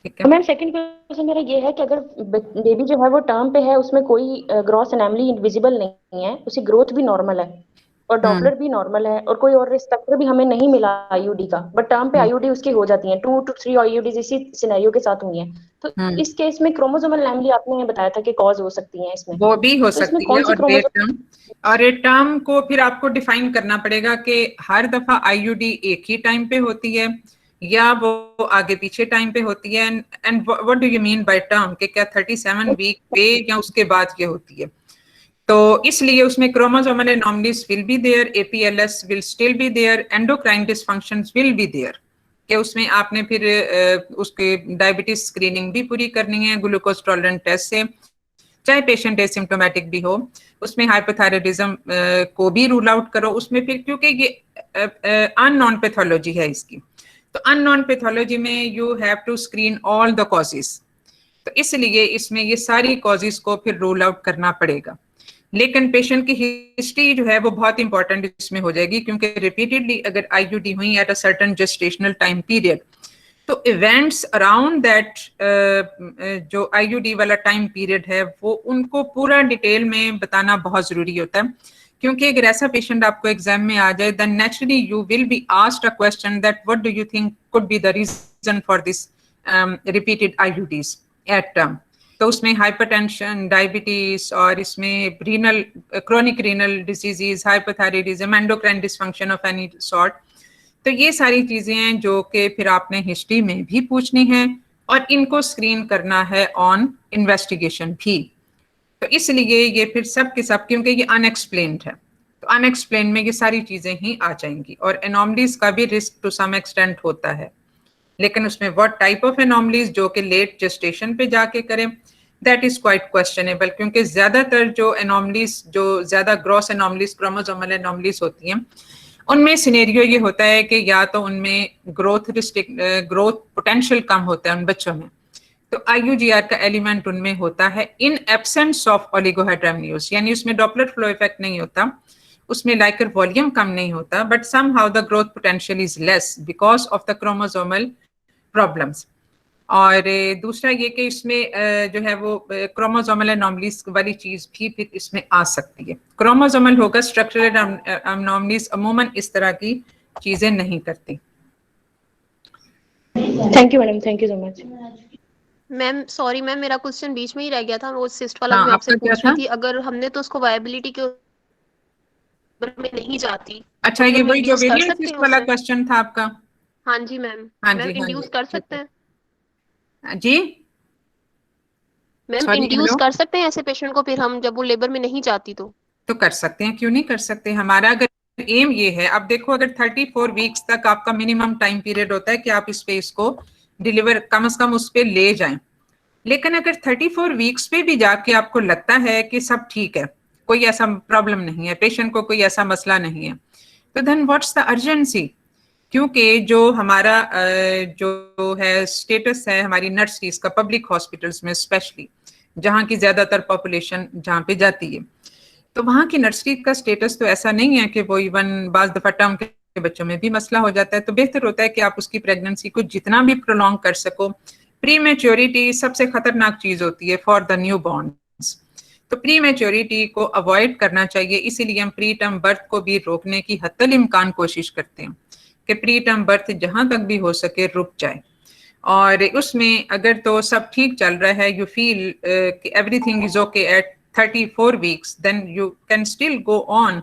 ठीक है मैम, सेकंड क्वेश्चन मेरा ये है कि अगर बेबी जो है वो टर्म पे है, उसमें कोई ग्रॉस एनोमली विजिबल नहीं है, उसकी ग्रोथ भी नॉर्मल है और डॉपलर भी नॉर्मल है और कोई और रिस्क फैक्टर भी हमें नहीं मिला IUD का, बट टर्म पे IUD उसकी हो जाती है, 2 to 3 IUDs इसी सिनेरियो के साथ हुई हैं, तो इस केस में क्रोमोसोमल एनोमली आपने बताया था कि कॉज हो सकती है इसमें, वो भी हो तो इसमें सकती कौन सी है। क्रोमोसोम और ये टर्म को फिर आपको डिफाइन करना पड़ेगा कि हर दफा IUD एक ही टाइम पे होती है या वो आगे पीछे टाइम पे होती है, and what do you mean by term, कि क्या 37 वीक पे या उसके बाद ये होती है? तो इसलिए उसमें chromosomal anomalies will be there, APLS will still be there, endocrine dysfunctions will be there, कि उसमें आपने फिर उसके डायबिटीज स्क्रीनिंग भी पूरी करनी है ग्लूकोज टॉलरेंट टेस्ट से, चाहे पेशेंट एसिम्प्टोमेटिक भी हो। उसमें हाइपोथायराइडिज्म को भी रूल आउट करो उसमें, फिर क्योंकि ये अननोन पैथोलॉजी है इसकी, तो अननोन पैथोलॉजी में you have to screen all the causes, तो इसलिए इसमें ये सारी कॉजेस को फिर रूल आउट करना पड़ेगा। लेकिन पेशेंट की हिस्ट्री जो है वो बहुत इंपॉर्टेंट इसमें हो जाएगी, क्योंकि रिपीटेडली अगर IUD हुई at a certain gestational time period, तो इवेंट्स अराउंड दैट जो IUD वाला टाइम पीरियड है वो उनको पूरा डिटेल में बताना बहुत जरूरी होता है, क्योंकि अगर ऐसा पेशेंट आपको एग्जाम में आ जाए then naturally you will be asked a question that what do you think could be the reason for this repeated IUDs at term. तो उसमें हाइपरटेंशन, डायबिटीज और इसमें renal chronic renal diseases, hypothyroidism, endocrine dysfunction of any sort, तो ये सारी चीजें हैं जो कि फिर आपने हिस्ट्री में भी पूछनी है और इनको स्क्रीन करना है ऑन इन्वेस्टिगेशन भी। तो इसलिए ये फिर सब के सब, क्योंकि ये अनएक्सप्लेन्ड है, तो अनएक्सप्लेन्ड में ये सारी चीजें ही आ जाएंगी। और एनॉमलीज का भी रिस्क टू सम एक्सटेंट होता है, लेकिन उसमें व्हाट टाइप ऑफ एनॉमलीज जो कि लेट जेस्टेशन पे जाके करें, दैट इज क्वाइट क्वेश्चनेबल, क्योंकि ज्यादातर जो एनॉमलीज, जो ज्यादा ग्रॉस एनॉमलीज, क्रोमोसोमल एनॉमलीज होती हैं, उनमें सिनेरियो ये होता है कि या तो उनमें ग्रोथ पोटेंशियल कम होता है उन बच्चों में, तो IUGR का एलिमेंट उनमें होता है इन एब्सेंस ऑफ ओलिगोहाइड्रोमियोस, यानी उसमें डॉपलर फ्लो इफेक्ट नहीं होता, उसमें लाइकर वॉल्यूम कम नहीं होता, but somehow the growth potential is less because of the chromosomal problems. और दूसरा ये कि इसमें जो है वो क्रोमोसोमल एनॉमलीज वाली चीज भी फिर इसमें आ सकती है। क्रोमोसोमल होगा, स्ट्रक्चरल एनॉमलीज अमूमन इस तरह की चीजें नहीं करती। Thank you madam, thank you so much. Ma'am sorry ma'am, मेरा क्वेश्चन बीच में ही रह गया था, वो सिस्ट वाला मैं आपसे पूछ रही थी। अगर हमने तो उसको वायबिलिटी के में नहीं जाती, अच्छा, ये वही जो वेरिएंट सिस्ट वाला क्वेश्चन था आपका? हाँ जी मैम, मैम इंड्यूस कर सकते हैं जी मैम, इंड्यूस कर सकते हैं ऐसे पेशेंट को फिर हम, जब वो लेबर में नहीं जाती तो कर सकते हैं, क्यों नहीं कर सकते। हमारा अगर एम ये है, अब देखो अगर 34 वीक्स तक आपका मिनिमम टाइम पीरियड होता है कि आप इस पे इसको डिलीवर कम से कम उस पे ले जाएं, लेकिन अगर 34 वीक्स पे भी जाके आपको लगता है कि सब ठीक है, कोई ऐसा प्रॉब्लम नहीं है, पेशेंट को कोई ऐसा मसला नहीं है, तो देन व्हाट्स द अर्जेंसी? क्योंकि जो हमारा जो है स्टेटस है हमारी नर्सरीज का पब्लिक हॉस्पिटल्स में स्पेशली, जहाँ की ज्यादातर पॉपुलेशन जहाँ पे जाती है, तो वहाँ की नर्सरी का स्टेटस तो ऐसा नहीं है कि वो इवन बाज दफा टर्म के बच्चों में भी मसला हो जाता है। तो बेहतर होता है कि आप उसकी प्रेगनेंसी को जितना भी प्रोलॉन्ग कर सको। प्री मैच्योरिटी सबसे खतरनाक चीज होती है फॉर द न्यू बॉर्न्स, तो प्री मैच्योरिटी को अवॉइड करना चाहिए। इसीलिए हम प्री टर्म बर्थ को भी रोकने की हत्तल इम्कान कोशिश करते हैं कि प्री टर्म बर्थ जहां तक भी हो सके रुक जाए। और उसमें अगर तो सब ठीक चल रहा है, यू फील कि everything is okay at 34 weeks, then you can still go on,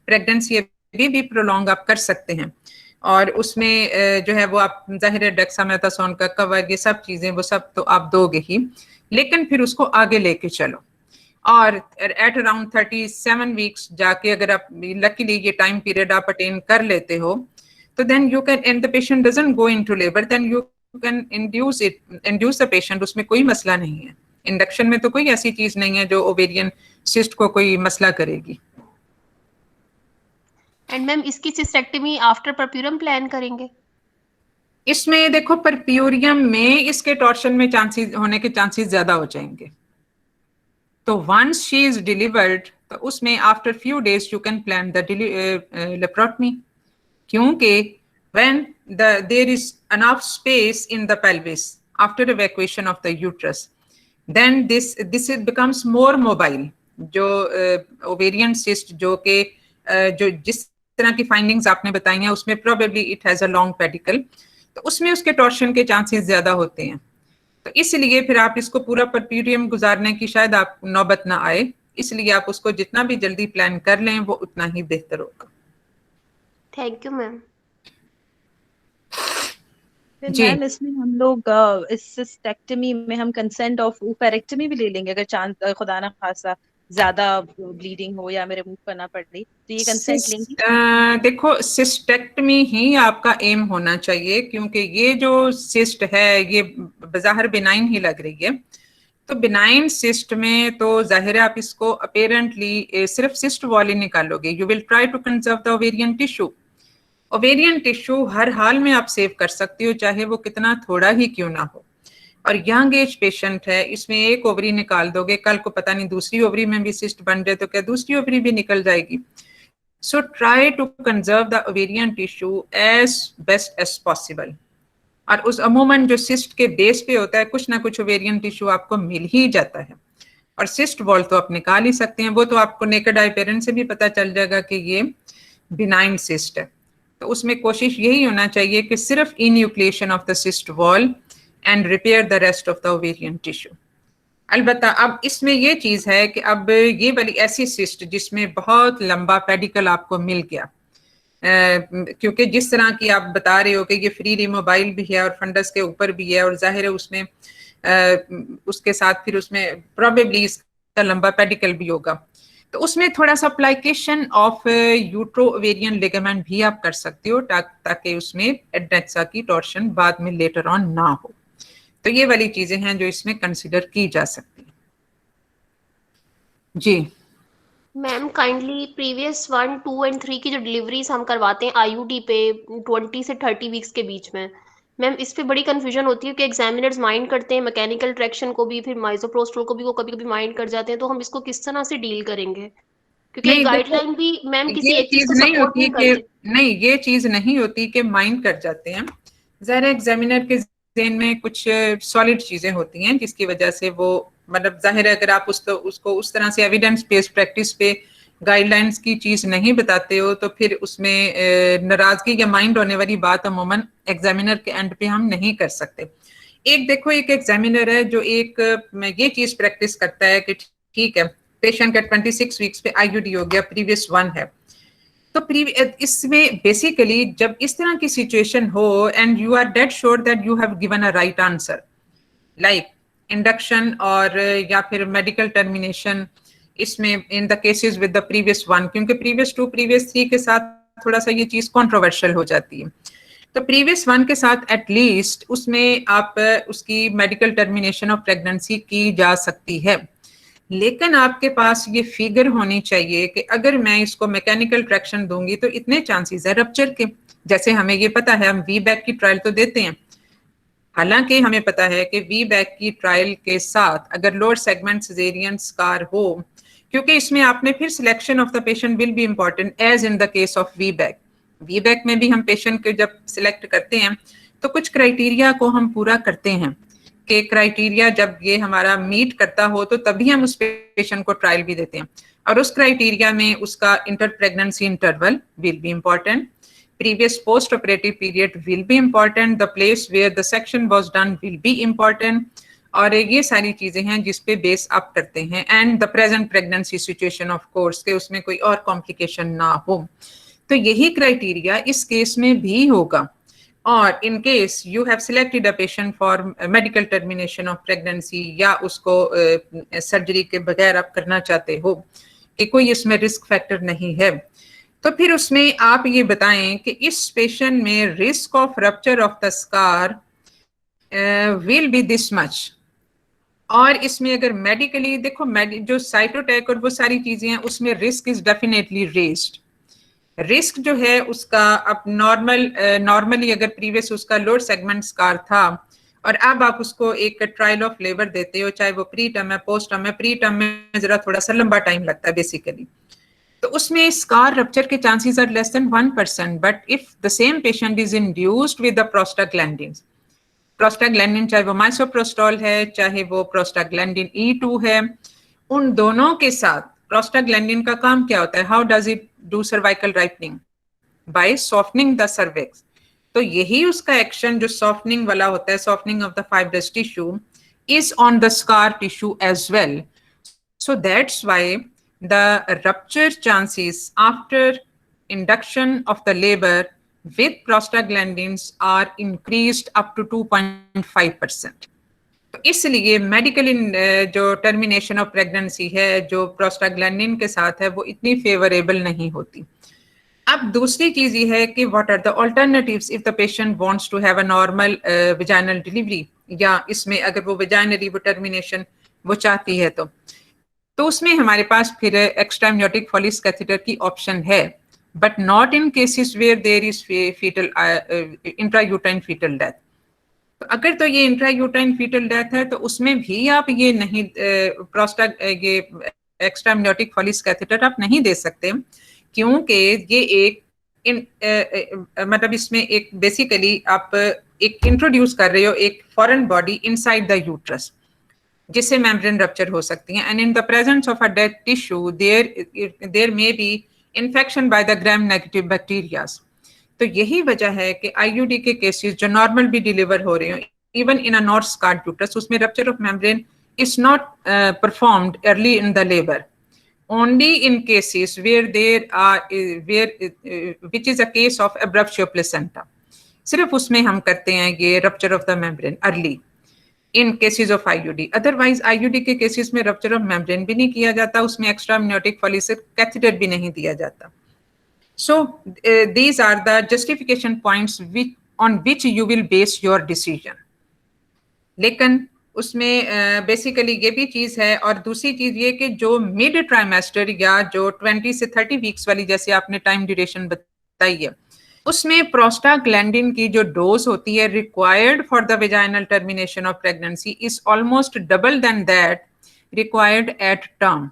pregnancy भी प्रोलॉन्ग आप कर सकते हैं। और उसमें जो है वो आप जाहिर है डेक्सामेथासोन का कवर, ये सब चीजें वो सब तो आप दोगे ही, लेकिन फिर उसको आगे लेके चलो। और एट अराउंड 37 वीक्स जाके अगर आप लकीली ये टाइम पीरियड आप अटेन कर लेते हो, तो then you can, and the patient doesn't go into labour, then you can induce the patient, उसमें कोई मसला नहीं है। इंडक्शन में तो कोई ऐसी चीज नहीं है जो ओवेरियन सिस्ट को कोई मसला करेगी। एंड मैम इसकी सिस्टेक्टमी आफ्टर परप्यूरम प्लान करेंगे? इसमें देखो परप्यूरियम में इसके टॉर्शन में चांसेस होने के चांसेस ज्यादा हो जाएंगे। तो वंस शी इज डिलीवर्ड, तो उसमें after few days you can plan the laparotomy, क्योंकि when there is enough space in the pelvis after evacuation of the uterus, then this it becomes more mobile. जो ovarian cyst जो के जो जिस तरह की फाइंडिंग्स आपने बताई हैं उसमें probably it has a long pedicle, तो उसमें उसके टॉर्शन के चांसेस ज्यादा होते हैं। तो इसलिए फिर आप इसको पूरा परप्यूरियम गुजारने की शायद आप नौबत ना आए, इसलिए आप उसको जितना भी जल्दी प्लान कर लें वो उतना ही बेहतर होगा। Thank you ma'am. मैम इसमें हम लोग इस सिस्टेक्टमी में हम कंसेंट ऑफ ओपेरेक्टमी भी ले लेंगे अगर चांस खुदा ना खासा ज्यादा ब्लीडिंग हो या मेरे मुंह करना पड़े, तो ये कंसेंट लेंगे? देखो सिस्टेक्टमी ही आपका एम होना चाहिए, क्योंकि ये जो सिस्ट है ये बज़ाहिर बिनाइन ही लग रही है। तो बिनाइन सिस्ट में तो जाहिर है आप इसको अपेरेंटली सिर्फ सिस्ट वॉल ही निकालोगे। You will try to conserve the ovarian tissue. Ovarian tissue हर हाल में आप सेव कर सकते हो, चाहे वो कितना थोड़ा ही क्यों ना हो। और यंग एज पेशेंट है, इसमें एक ओवरी निकाल दोगे, कल को पता नहीं दूसरी ओवरी में भी सिस्ट बन जाए तो क्या दूसरी ओवरी भी निकल जाएगी। So try to conserve the ovarian tissue as best as possible. और उस अमूमन जो सिस्ट के बेस पे होता है कुछ ना कुछ ओवेरियन टिश्यू आपको मिल ही जाता है। और सिस्ट वॉल तो आप निकाल ही सकते हैं, वो तो आपको नेकेड आई पेरेंट से भी पता चल जाएगा कि ये बिनाइन सिस्ट है। तो उसमें कोशिश यही होना चाहिए कि सिर्फ enucleation of the cyst wall and repair the rest of the ovarian tissue. अलबत्ता अब इसमें ये चीज है कि अब ये वाली ऐसी सिस्ट जिसमें बहुत लंबा पेडिकल आपको मिल गया, क्योंकि जिस तरह की आप बता रहे हो कि ये फ्रीली मोबाइल भी है और फंडस के ऊपर भी है, और जाहिर है उसमें उसके साथ फिर उसमें प्रोबेबली इसका लंबा पेडिकल भी होगा, तो उसमें थोड़ा सा अप्लाइकेशन ऑफ यूट्रो ओवेरियन लिगामेंट भी आप कर सकते हो ताकि उसमें एडनेक्सा की टॉर्शन बाद में लेटर ऑन ना हो। तो ये वाली चीजें हैं जो इसमें कंसिडर की जा सकती हैं। जी मैम काइंडली प्रीवियस 1, 2 एंड 3 की जो डिलीवरीज हम करवाते हैं आईयूडी पे 20 से 30 वीक्स के बीच में, मैम इस पे बड़ी कंफ्यूजन होती है कि एग्जामिनर्स माइंड करते हैं मैकेनिकल ट्रैक्शन को भी, फिर माइजोप्रोस्टोल को भी वो कभी कभी माइंड कर जाते हैं, तो हम इसको किस तरह से डील करेंगे? क्योंकि गाइडलाइन भी मैम किसी एक चीज को सपोर्ट नहीं करती। नहीं, ये चीज नहीं होती कि माइंड कर जाते हैं। ज़ाहिर एग्जामिनर के ज़हन में कुछ सॉलिड चीजें होती हैं जिसकी वजह से वो, मतलब जाहिर है अगर आप उसको उस तरह से एविडेंस बेस्ड प्रैक्टिस पे गाइडलाइंस की चीज नहीं बताते हो तो फिर उसमें नाराजगी या माइंड होने वाली बात अमूमन एग्जामिनर के एंड पे हम नहीं कर सकते। एक देखो, एक एग्जामिनर है जो एक ये चीज प्रैक्टिस करता है कि ठीक है पेशेंट का 26 वीक्स पे आईयूडी हो गया, प्रीवियस 1 है, तो इसमें बेसिकली जब इस तरह की सिचुएशन हो and you are dead sure that you have given a right answer like induction और या फिर मेडिकल टर्मिनेशन, इसमें in the cases with the previous 1, क्योंकि प्रीवियस 2 प्रीवियस 3 के साथ थोड़ा सा ये चीज कंट्रोवर्शियल हो जाती है। तो प्रीवियस 1 के साथ एटलीस्ट उसमें आप उसकी मेडिकल टर्मिनेशन ऑफ प्रेगनेंसी की जा सकती है, लेकिन आपके पास ये फिगर होनी चाहिए कि अगर मैं इसको मैकेनिकल ट्रैक्शन दूंगी तो इतने चांसेस है रप्चर के। जैसे हमें ये पता है, हम वी बैक की ट्रायल तो देते हैं, हालांकि हमें पता है कि वी बैक की ट्रायल के साथ अगर लोअर सेगमेंट सिजेरियन स्कार हो, क्योंकि इसमें आपने फिर selection of the patient will be important as in the case of VBAC. VBAC में भी हम पेशेंट के जब सिलेक्ट करते हैं तो कुछ क्राइटेरिया को हम पूरा करते हैं कि क्राइटेरिया जब ये हमारा मीट करता हो तो तभी हम उस पेशेंट को ट्रायल भी देते हैं, और उस क्राइटेरिया में उसका inter pregnancy interval will be important, previous post operative period will be important, the place where the section was done will be important, और ये सारी चीजें हैं जिस पे बेस अप करते हैं, and the present pregnancy situation of course के उसमें कोई और कॉम्प्लिकेशन ना हो। तो यही क्राइटेरिया इस केस में भी होगा। और in case you have selected a patient for medical termination of pregnancy, या उसको सर्जरी के बगैर आप करना चाहते हो कि कोई इसमें रिस्क फैक्टर नहीं है, तो फिर उसमें आप ये बताएं कि इस पेशेंट में risk of rupture of the scar will be this much. और इसमें अगर मेडिकली देखो, जो साइटोटैक और वो सारी चीजें हैं उसमें risk is definitely raised. Risk जो है उसका अब नॉर्मली अगर प्रीवियस उसका लोअर सेगमेंट स्कार था और अब आप उसको एक ट्रायल ऑफ लेबर देते हो, चाहे वो प्री टर्म है पोस्ट टर्म है, प्री टर्म में जरा थोड़ा सा लंबा टाइम लगता है बेसिकली, तो उसमें स्कार रप्चर के chances are less than 1%। But if the same patient is induced with the prostaglandin, prostaglandin चाहे वो माइसोप्रोस्टॉल है चाहे वो प्रोस्टाग्लैंडिन E2 है, उन दोनों के साथ प्रोस्टाग्लैंडिन का काम क्या होता है, how does it do cervical ripening, by softening the cervix. तो यही उसका एक्शन जो सॉफ्टनिंग वाला होता है, softening of the fibrous tissue is on the scar tissue as well. So that's why the rupture chances after induction of the labor with prostaglandins are increased up to 2.5%. तो इसलिए मेडिकल जो टर्मिनेशन ऑफ प्रेगनेंसी है जो प्रोस्टाग्लैंडिन के साथ है वो इतनी फेवरेबल नहीं होती। अब दूसरी चीज ये है कि what are the alternatives if the patient wants to have a normal vaginal delivery, या इसमें अगर वो विजाइनली वो टर्मिनेशन वो चाहती है तो उसमें हमारे पास फिर एक्स्ट्रा एमनियोटिक फॉलिस कैथेटर की ऑप्शन है, but not in cases where there is foetal intrauterine foetal death. तो अगर तो ये इंट्रायूटाइन फीटल डेथ है तो उसमें भी आप ये नहीं ये एक्स्ट्रा एमनियोटिक फॉलिस कैथेटर आप नहीं दे सकते, क्योंकि ये एक मतलब इसमें एक बेसिकली आप एक इंट्रोड्यूस कर रहे हो एक foreign body inside the uterus जिससे मेम्ब्रेन रप्चर हो सकती है, and in the presence of a dead tissue there may be infection by the gram negative bacterias. तो यही वजह है कि आईयूडी के केसेस जो नॉर्मल भी डिलीवर हो रहे हो, even in a not scarred uterus, उसमें rupture of membrane is not performed early in the labour, only in cases where there are which is a case of abruptio placenta, सिर्फ उसमें हम करते हैं ये rupture of the membrane early in cases of IUD. Otherwise IUD के केसेस में रप्चर ऑफ मेम्ब्रेन भी नहीं किया जाता, उसमें एक्स्ट्रा एमनियोटिक फॉलिस कैथेटर भी नहीं दिया जाता। So these are the justification points on which you will base your decision. लेकिन उसमें बेसिकली ये भी चीज है, और दूसरी चीज ये कि जो मिड ट्राइमेस्टर या जो 20 से 30 वीक्स वाली जैसे आपने टाइम ड्यूरेशन बताई है, उसमें प्रोस्टाग्लैंडिन की जो डोज होती है required for the vaginal termination of pregnancy is almost double than that required at term.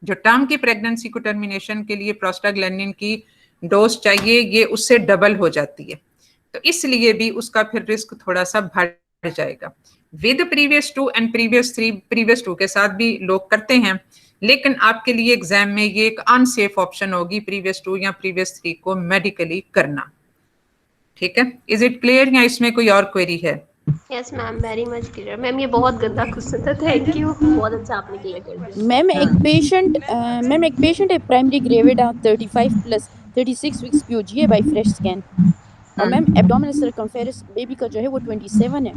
जो टर्म की प्रेगनेंसी को टर्मिनेशन के लिए प्रोस्टाग्लैंडिन की डोज चाहिए ये उससे डबल हो जाती है, तो इसलिए भी उसका फिर रिस्क थोड़ा सा बढ़ जाएगा। With previous 2 and previous 3, previous 2 के साथ भी लोग करते हैं, लेकिन आपके लिए एग्जाम में ये एक अनसेफ ऑप्शन होगी प्रीवियस 2 या प्रीवियस 3 को मेडिकली करना। ठीक है, इज इट क्लियर या इसमें कोई और क्वेरी है? Yes ma'am, very much clear ma'am. ये बहुत गंदा क्वेश्चन था, थैंक यू, बहुत अच्छा आपने क्लियर कर दिया। मैम एक पेशेंट है primary gravida 35 plus 36 weeks POGA by fresh scan, और मैम एब्डोमिनल सर्कमफेरेंस बेबी का जो है वो 27 है,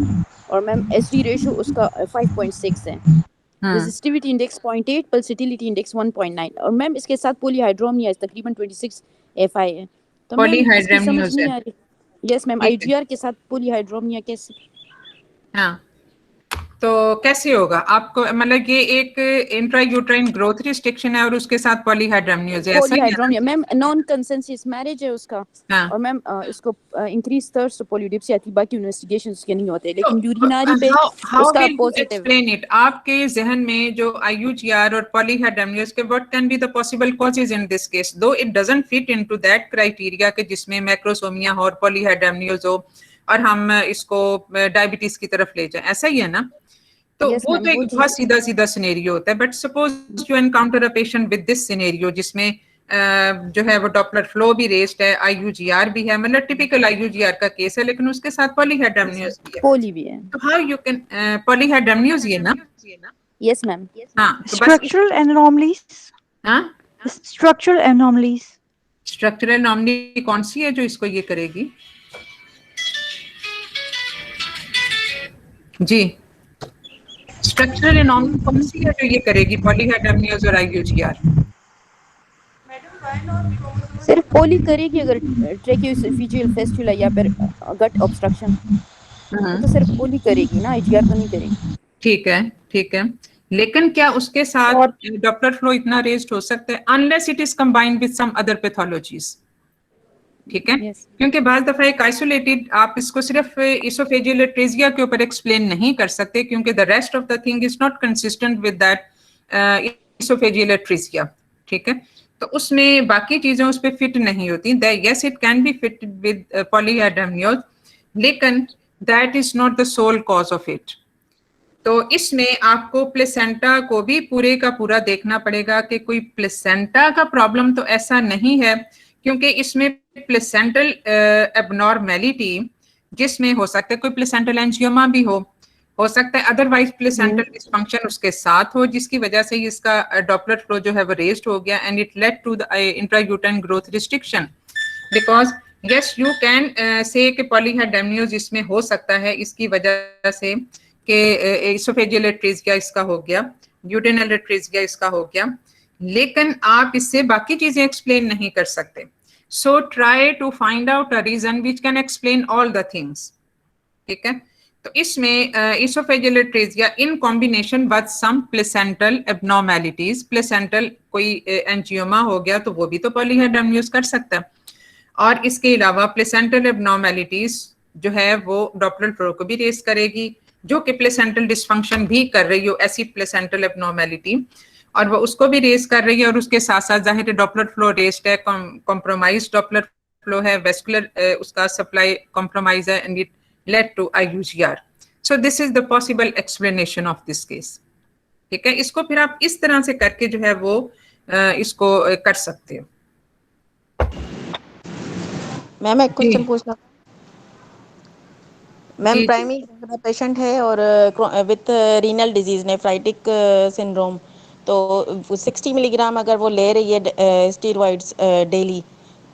और मैम SD रेशियो उसका 5.6 है, रेजिस्टिविटी इंडेक्स 0.8, पल्सिटिलिटी इंडेक्स 1.9, और मैम इसके साथ पॉलीहाइड्रोमिया तकरीबन 26 FI है। तो पॉलीहाइड्रोमिया समझ नहीं आ रही। यस मैम, IGR के साथ पॉलीहाइड्रोमिया कैसे? हाँ, तो कैसे होगा आपको, मतलब ये एक इंट्रायूट्राइन ग्रोथ रिस्ट्रिक्शन है और उसके साथ पॉलीहाइड्रोनियस है, ऐसा ही है पॉलीहाइड्रोनिया मैम, नॉन कंसेंसस मैरिज है उसका। हाँ। और मैम इसको इंक्रीज थर्स्ट पॉलीडिप्सी आती, बाकी इन्वेस्टिगेशंस के नहीं होते, लेकिन यूरिनरी पे हाउ उसका will you positive. Explain it, आपके जहन में जो IUGR और पॉलीहाइड्रोनियस के what can be the possible causes in this case, though it doesn't fit into that criteria के जिसमें मैक्रोसोमिया हो और पॉलीहाइड्रोनियस हो और हम इसको डायबिटीज की तरफ ले जाएं, ऐसा ही है ना? तो Yes, वो ma'am, तो एक वो बहुत सीधा सीधा सिनेरियो होता है, but suppose you encounter a patient with this scenario जिसमें जो है वो डॉपलर फ्लो भी रेस्ड है, IUGR भी है, मतलब टिपिकल IUGR का केस है, लेकिन उसके साथ पॉलीहाइड्रोनियस भी है। पोली भी है। तो हाउ यू कैन पॉलीहाइड्रोनिस ये ना? Yes ma'am. हाँ, तो बस Structural anomalies. हाँ, Structural anomalies. स्ट्रक्चरल एनोमली कौन सी है जो इसको ये करेगी? जी, स्ट्रक्चरल एनोमली कौन सी है जो ये करेगी पॉलीहाइड्रोनिस और IUGR? सिर्फ पोली करेगी अगर ट्रेकियोएसोफेजियल फेस्टुला या फिर गट ऑब्स्ट्रक्शन, तो सिर्फ पोली करेगी ना, IGR तो नहीं करेगी। ठीक है, ठीक है, लेकिन क्या उसके साथ डॉपलर फ्लो इतना रेज्ड हो सकता है unless it is combined with some other pathologies? ठीक है, क्योंकि बार दफा एक आइसोलेटेड आप इसको सिर्फ इसोफेजियल एट्रेजिया के ऊपर एक्सप्लेन नहीं कर सकते, क्योंकि the rest of the thing is not consistent with that oesophageal atresia. ठीक है, तो उसमें बाकी चीजें उस पर फिट नहीं होती। Yes, it can be fit with polyhydramnios, लेकिन that is not the sole cause of it. तो इसमें आपको प्लेसेंटा को भी पूरे का पूरा देखना पड़ेगा कि कोई प्लेसेंटा का प्रॉब्लम तो ऐसा नहीं है, क्योंकि इसमें प्लेसेंटल एबनॉर्मेलिटी जिसमें हो सकता है कोई प्लेसेंटल एंजियोमा भी हो सकता है अदरवाइज प्लेसेंटल डिसफंक्शन उसके साथ हो, जिसकी वजह से इसका डॉपलर फ्लो जो है वो रेज्ड हो गया and it led to the intrauterine growth restriction. Because yes you can say कि पॉलीहाइड्रोनिस इसमें हो सकता है इसकी वजह से कि इसोफेजियल एट्रेजिया इसका हो गया, यूटेनल एट्रेजिया इसका हो गया, लेकिन आप इससे बाकी चीजें एक्सप्लेन नहीं कर सकते। So try to find out a reason which can explain all the things. ठीक है, तो इसमें oesophageal atresia in combination with some placental abnormalities, placental कोई एंजियोमा हो गया तो वो भी तो पॉलीहाइड्रोनिस कर सकता है, और इसके अलावा प्लेसेंटल एबनॉर्मेलिटीज जो है वो डॉपलर फ्लो को भी रेस करेगी, जो कि प्लेसेंटल डिसफंक्शन भी कर रही हो, ऐसी प्लेसेंटल एबनॉर्मेलिटी, और वो उसको भी रेस कर रही है, और उसके साथ साथ जाहिर है डॉपलर फ्लो रेस्ड है, कॉम्प्रोमाइज डॉपलर फ्लो है, वेस्कुलर उसका सप्लाई कॉम्प्रोमाइज है, and it led to IUGR। So this is the possible explanation of this case. ठीक है, इसको फिर आप इस तरह से करके जो है वो इसको कर सकते हो। मैम एक क्वेश्चन पूछना, मैम प्राइमरी पेशेंट है और with renal disease nephritic syndrome, तो 60 मिलीग्राम अगर वो ले रही है स्टेरॉइड्स डेली,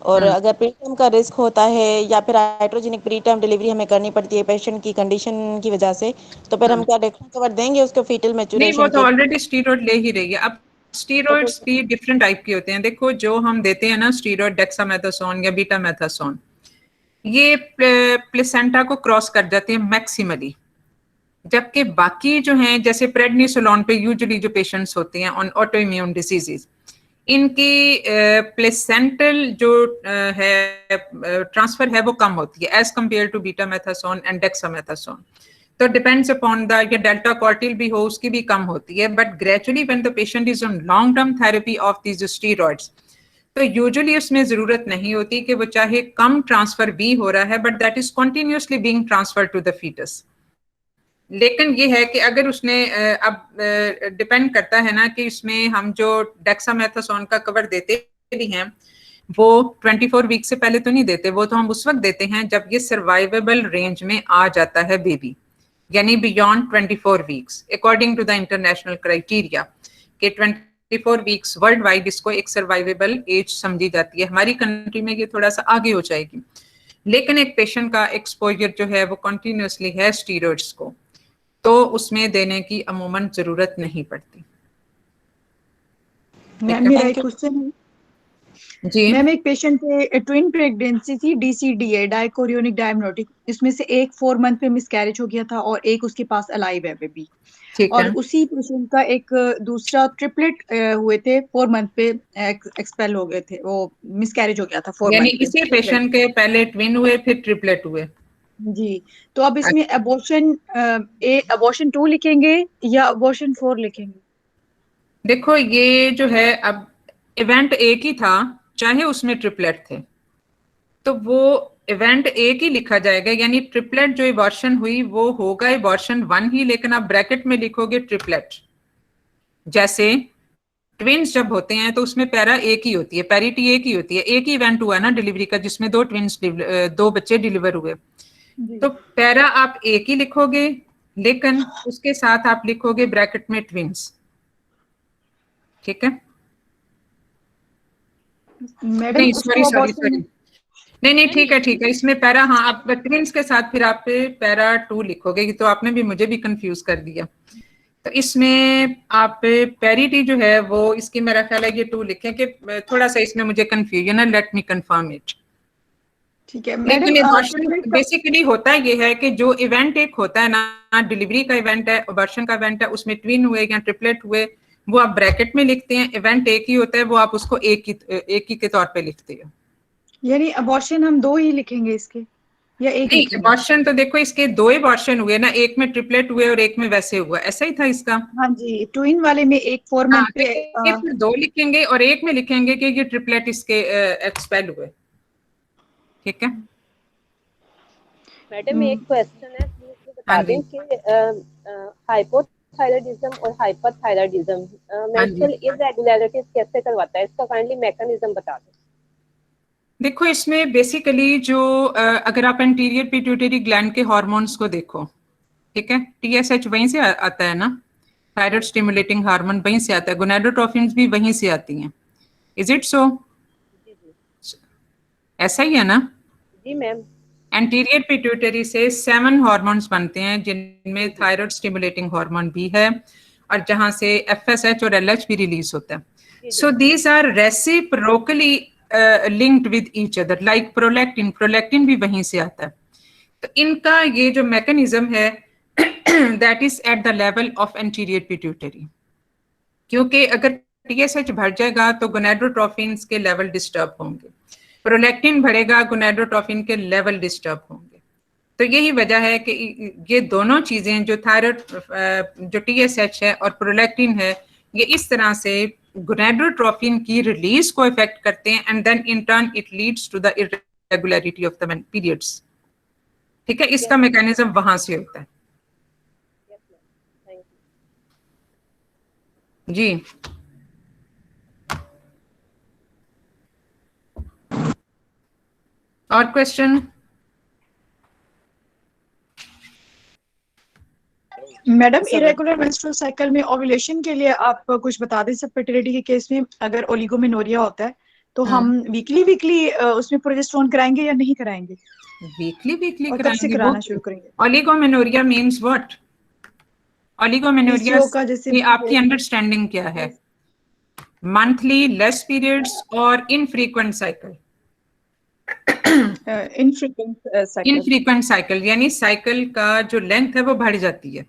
और अगर प्रीटर्म का रिस्क होता है या फिर हाइड्रोजेनिक प्रीटर्म डिलीवरी हमें करनी पड़ती है पेशेंट की कंडीशन की वजह से, तो फिर हम क्या डेक्सा कवर देंगे उसको फीटल मैच्योरेशन? नहीं, वो तो ऑलरेडी स्टीरॉइड ले ही रही है। अब स्टीरॉइड्स भी डिफरेंट टाइप के होते हैं। देखो, जो हम देते हैं ना स्टीरॉइड, डेक्सामेथासोन या बीटामेथासोन, ये प्लेसेंटा को क्रॉस कर जाते हैं मैक्सिमली, जबकि बाकी जो हैं जैसे प्रेडनिसोलोन पे यूजुअली जो पेशेंट्स होते हैं ऑन ऑटो इम्यून डिजीजेस, इनकी प्लेसेंटल जो है ट्रांसफर है वो कम होती है as compare to betamethasone and dexamethasone. तो डिपेंड्स अपॉन द, ये डेल्टा क्वार्टिल भी हो उसकी भी कम होती है, but gradually when the patient is on long term therapy of these steroids, तो यूजुअली उसमें जरूरत नहीं होती कि वो चाहे कम ट्रांसफर भी हो रहा है, but that is continuously being transfer to the fetus. लेकिन ये है कि अगर उसने अब डिपेंड करता है ना कि इसमें हम जो डेक्सामेथासोन का कवर देते भी हैं वो 24 वीक से पहले तो नहीं देते, वो तो हम उस वक्त देते हैं जब ये सर्वाइवेबल रेंज में आ जाता है बेबी, यानी beyond 24 weeks according to the international criteria कि 24 वीक्स वर्ल्ड वाइड इसको एक सर्वाइवेबल एज समझी जाती है। हमारी कंट्री में ये थोड़ा सा आगे हो जाएगी, लेकिन एक पेशेंट का एक्सपोजर जो है वो कंटिन्यूअसली है स्टीरॉइड्स को, तो उसमें देने की अमूमन जरूरत नहीं पड़ती। मेरा एक क्वेश्चन है, जी मैम एक पेशेंट पे ट्विन प्रेगनेंसी थी, DCDA डाइकोरियोनिक डायमनोटिक, इसमें से एक 4 मंथ पे मिसकैरेज हो गया था और एक उसके पास अलाइव है बेबी। ठीक और है, उसी पेशेंट का एक दूसरा ट्रिपलेट हुए थे 4 मंथ पे, एक्सपेल हो गए थे, वो मिसकैरेज हो गया था 4 यानी मंथ पे इसी ट्रिपलेट। पेशेंट के पहले ट्विन हुए फिर ट्रिपलेट हुए। जी, तो अब इसमें अबॉर्शन 2 लिखेंगे या अबॉर्शन 4 लिखेंगे? देखो ये जो है अब इवेंट एक ही था, चाहे उसमें ट्रिपलेट थे, तो वो इवेंट एक ही लिखा जाएगा, यानी ट्रिपलेट जो एबॉर्शन हुई वो होगा एबॉर्शन 1 ही, लेकिन आप ब्रैकेट में लिखोगे ट्रिपलेट। जैसे ट्विन्स जब होते हैं तो उसमें पैरा एक ही होती है, पैरिटी एक ही होती है, एक ही इवेंट हुआ ना डिलीवरी का जिसमें दो बच्चे डिलीवर हुए, तो पैरा आप एक ही लिखोगे, लेकिन उसके साथ आप लिखोगे ब्रैकेट में ट्विन्स। ठीक है, मैडम नहीं उसको सॉरी, अबॉर्शन नहीं ठीक है, इसमें पैरा, हाँ आप ट्विन्स के साथ फिर आप पैरा 2 लिखोगे, तो आपने भी मुझे भी कंफ्यूज कर दिया। तो इसमें आप पैरिटी जो है वो इसकी मेरा ख्याल है ये 2 लिखें कि थोड़ा सा इसमें मुझे कंफ्यूजन है, लेट मी कंफर्म इट। ठीक है लेकिन मैडम। बेसिकली होता ये है कि जो इवेंट एक होता है ना, डिलीवरी का इवेंट है, अबॉर्शन का इवेंट है, उसमें ट्विन हुए या ट्रिपलेट हुए, वो आप ब्रैकेट में लिखते हैं, इवेंट एक ही होता है, वो आप उसको एक ही के तौर पे लिखते हो। यानी अबॉर्शन हम 2 ही लिखेंगे इसके या एक नहीं, लिखेंगे? अबॉर्शन तो देखो इसके 2 अबॉर्शन हुए ना, एक में ट्रिपलेट हुए और एक में वैसे हुआ, ऐसा ही था इसका। हाँ जी, ट्विन वाले में एक 4 हाँ, मंथ तो पे ये फिर 2 लिखेंगे और एक में लिखेंगे कि ये ट्रिपलेट इसके एक्सपेल हुए। ठीक है मैडम एक क्वेश्चन है, प्लीज बता हाँ दें जी, कि हाइपोथायराइडिज्म और हाइपरथायराइडिज्म हाँ जी। मेंस्ट्रुअल इरेगुलरिटीज कैसे करवाता है, इसका काइंडली मैकेनिज्म बता दें। देखो इसमें बेसिकली जो अगर आप एंटीरियर पिट्यूटरी ग्लैंड के हार्मोन्स को देखो, ठीक है, TSH वहीं से आता है ना, थायराइड स्टिमुलेटिंग हार्मोन वहीं से आता है, गोनाडोट्रोफिन्स भी वहीं से आती हैं, इज इट सो? ऐसा ही है ना? जी मैम। एंटीरियर पिट्यूटरी से 7 हार्मोन्स बनते हैं, जिनमें थायराइड स्टिमुलेटिंग हार्मोन भी है, और जहां से FSH और LH भी रिलीज होता है। So these are reciprocally linked with each other, like prolactin भी वहीं से आता है। तो इनका ये जो मैकेनिज्म है that is eight the level of anterior pituitary, क्योंकि अगर TSH बढ़ जाएगा तो गोनाडोट्रोफिन्स के लेवल डिस्टर्ब होंगे, प्रोलैक्टिन बढ़ेगा, गोनाडोट्रोफिन के लेवल डिस्टर्ब होंगे। तो यही वजह है कि ये दोनों चीजें जो थायराइड जो TSH है और प्रोलैक्टिन है, ये इस तरह से गोनाडोट्रोफिन की रिलीज को इफेक्ट करते हैं, and then in turn it leads to the irregularity of the periods. ठीक है, इसका मैकेनिज्म वहां से होता है जी। और question? Madam irregular menstrual cycle में ओव्यूलेशन के लिए आप कुछ बता दें। सब फर्टिलिटी के केस में अगर ओलिगोमेनोरिया होता है तो हम वीकली उसमें प्रोजेस्टेरोन कराएंगे या नहीं कराएंगे? वीकली और कब से कराएंगे? कराना शुरू करेंगे? Oligomenorrhoea means what? Oligomenorrhoea PCO का जैसे की आपकी अंडरस्टैंडिंग क्या है? मंथली, लेस पीरियड्स और इनफ्रीक्वेंट साइकिल? इनफ्रीक्वेंट साइकिल यानी साइकिल का जो लेंथ है वो बढ़ जाती है।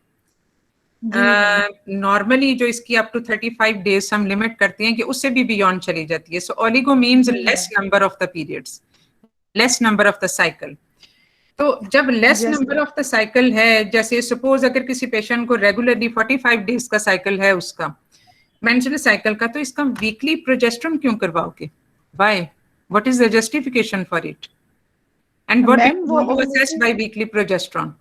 नॉर्मली जो इसकी अप टू 35 डेज हम लिमिट करते हैं कि उससे भी बियॉन्ड चली जाती है। So oligo means less number of the periods, less number of the cycle. तो जब less number of the cycle है, जैसे सपोज अगर किसी पेशेंट को रेगुलरली 45 डेज का साइकिल है उसका मेंस्ट्रुअल साइकिल का, तो इसका वीकली प्रोजेस्टेरोन क्यों करवाओगे? Why? What is the justification for it? And what do you want to assess by weekly progesterone?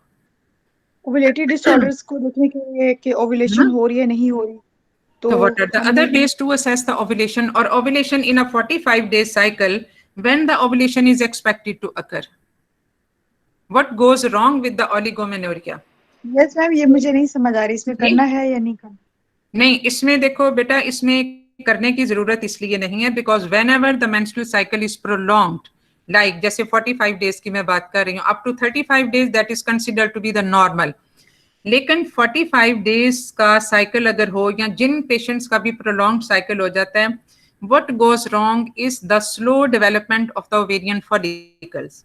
Ovulatory disorders को देखने के लिए कि ओव्यूलेशन हो रही है नहीं हो रही, तो what are the other ways to assess the ovulation or ovulation in a 45 day cycle when the ovulation is expected to occur? What goes wrong with the oligomenorrhea? Yes ma'am, ये मुझे नहीं समझ आ रही, इसमें करना है या नहीं करना? नहीं, इसमें देखो बेटा, इसमें करने की जरूरत इसलिए नहीं है because whenever the menstrual cycle is prolonged, like जैसे 45 डेज की मैं बात कर रही हूँ, up to 35 days that is considered to be the normal. लेकिन 45 डेज का साइकिल अगर हो, या जिन पेशेंट्स का भी प्रोलॉन्ग्ड साइकिल हो जाता है, what goes wrong is the slow development of the ovarian follicles.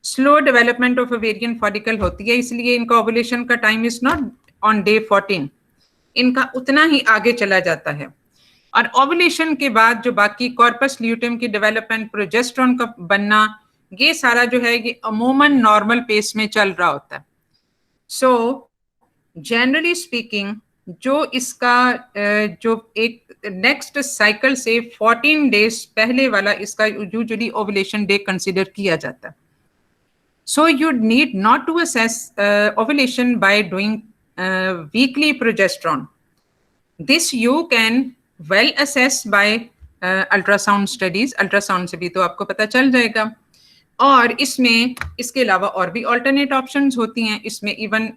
Slow development of ovarian follicle होती है, इसलिए इनका ovulation का time is not on day 14, इनका उतना ही आगे चला जाता है। और ओवुलेशन के बाद जो बाकी कॉर्पस ल्यूटेम की डेवलपमेंट, प्रोजेस्टेरोन का बनना, ये सारा जो है ये अमूमन नॉर्मल पेस में चल रहा होता है। सो जनरली स्पीकिंग जो इसका जो एक नेक्स्ट साइकिल से 14 डेज पहले वाला इसका यूजुअली ओवुलेशन डे कंसिडर किया जाता है। So you need not to assess ovulation by doing weekly progesterone. This you can well assessed by ultrasound studies, ultrasound से भी तो आपको पता चल जाएगा। और इसमें इसके अलावा और भी alternate options होती हैं, इसमें इवन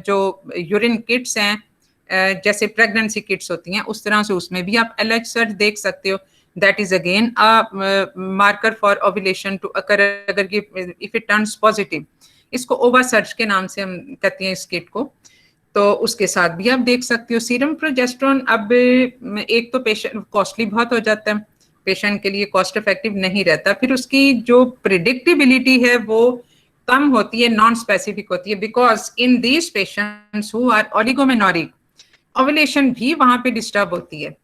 जो यूरिन किट्स हैं जैसे प्रेगनेंसी किट्स होती हैं उस तरह से उसमें भी आप LH सर्च देख सकते हो। That is again a marker for ovulation to occur, अगर ये इफ इट टर्न्स पॉजिटिव, इसको ओवा सर्च के नाम से हम कहते हैं इस किट को, तो उसके साथ भी आप देख सकते हो। सीरम प्रोजेस्टेरोन अब एक तो पेशेंट कॉस्टली बहुत हो जाता है, पेशेंट के लिए कॉस्ट इफेक्टिव नहीं रहता, फिर उसकी जो प्रिडिक्टेबिलिटी है वो कम होती है, नॉन स्पेसिफिक होती है, because in these patients who are oligomenorrhoeic ovulation भी वहां पे डिस्टर्ब होती है।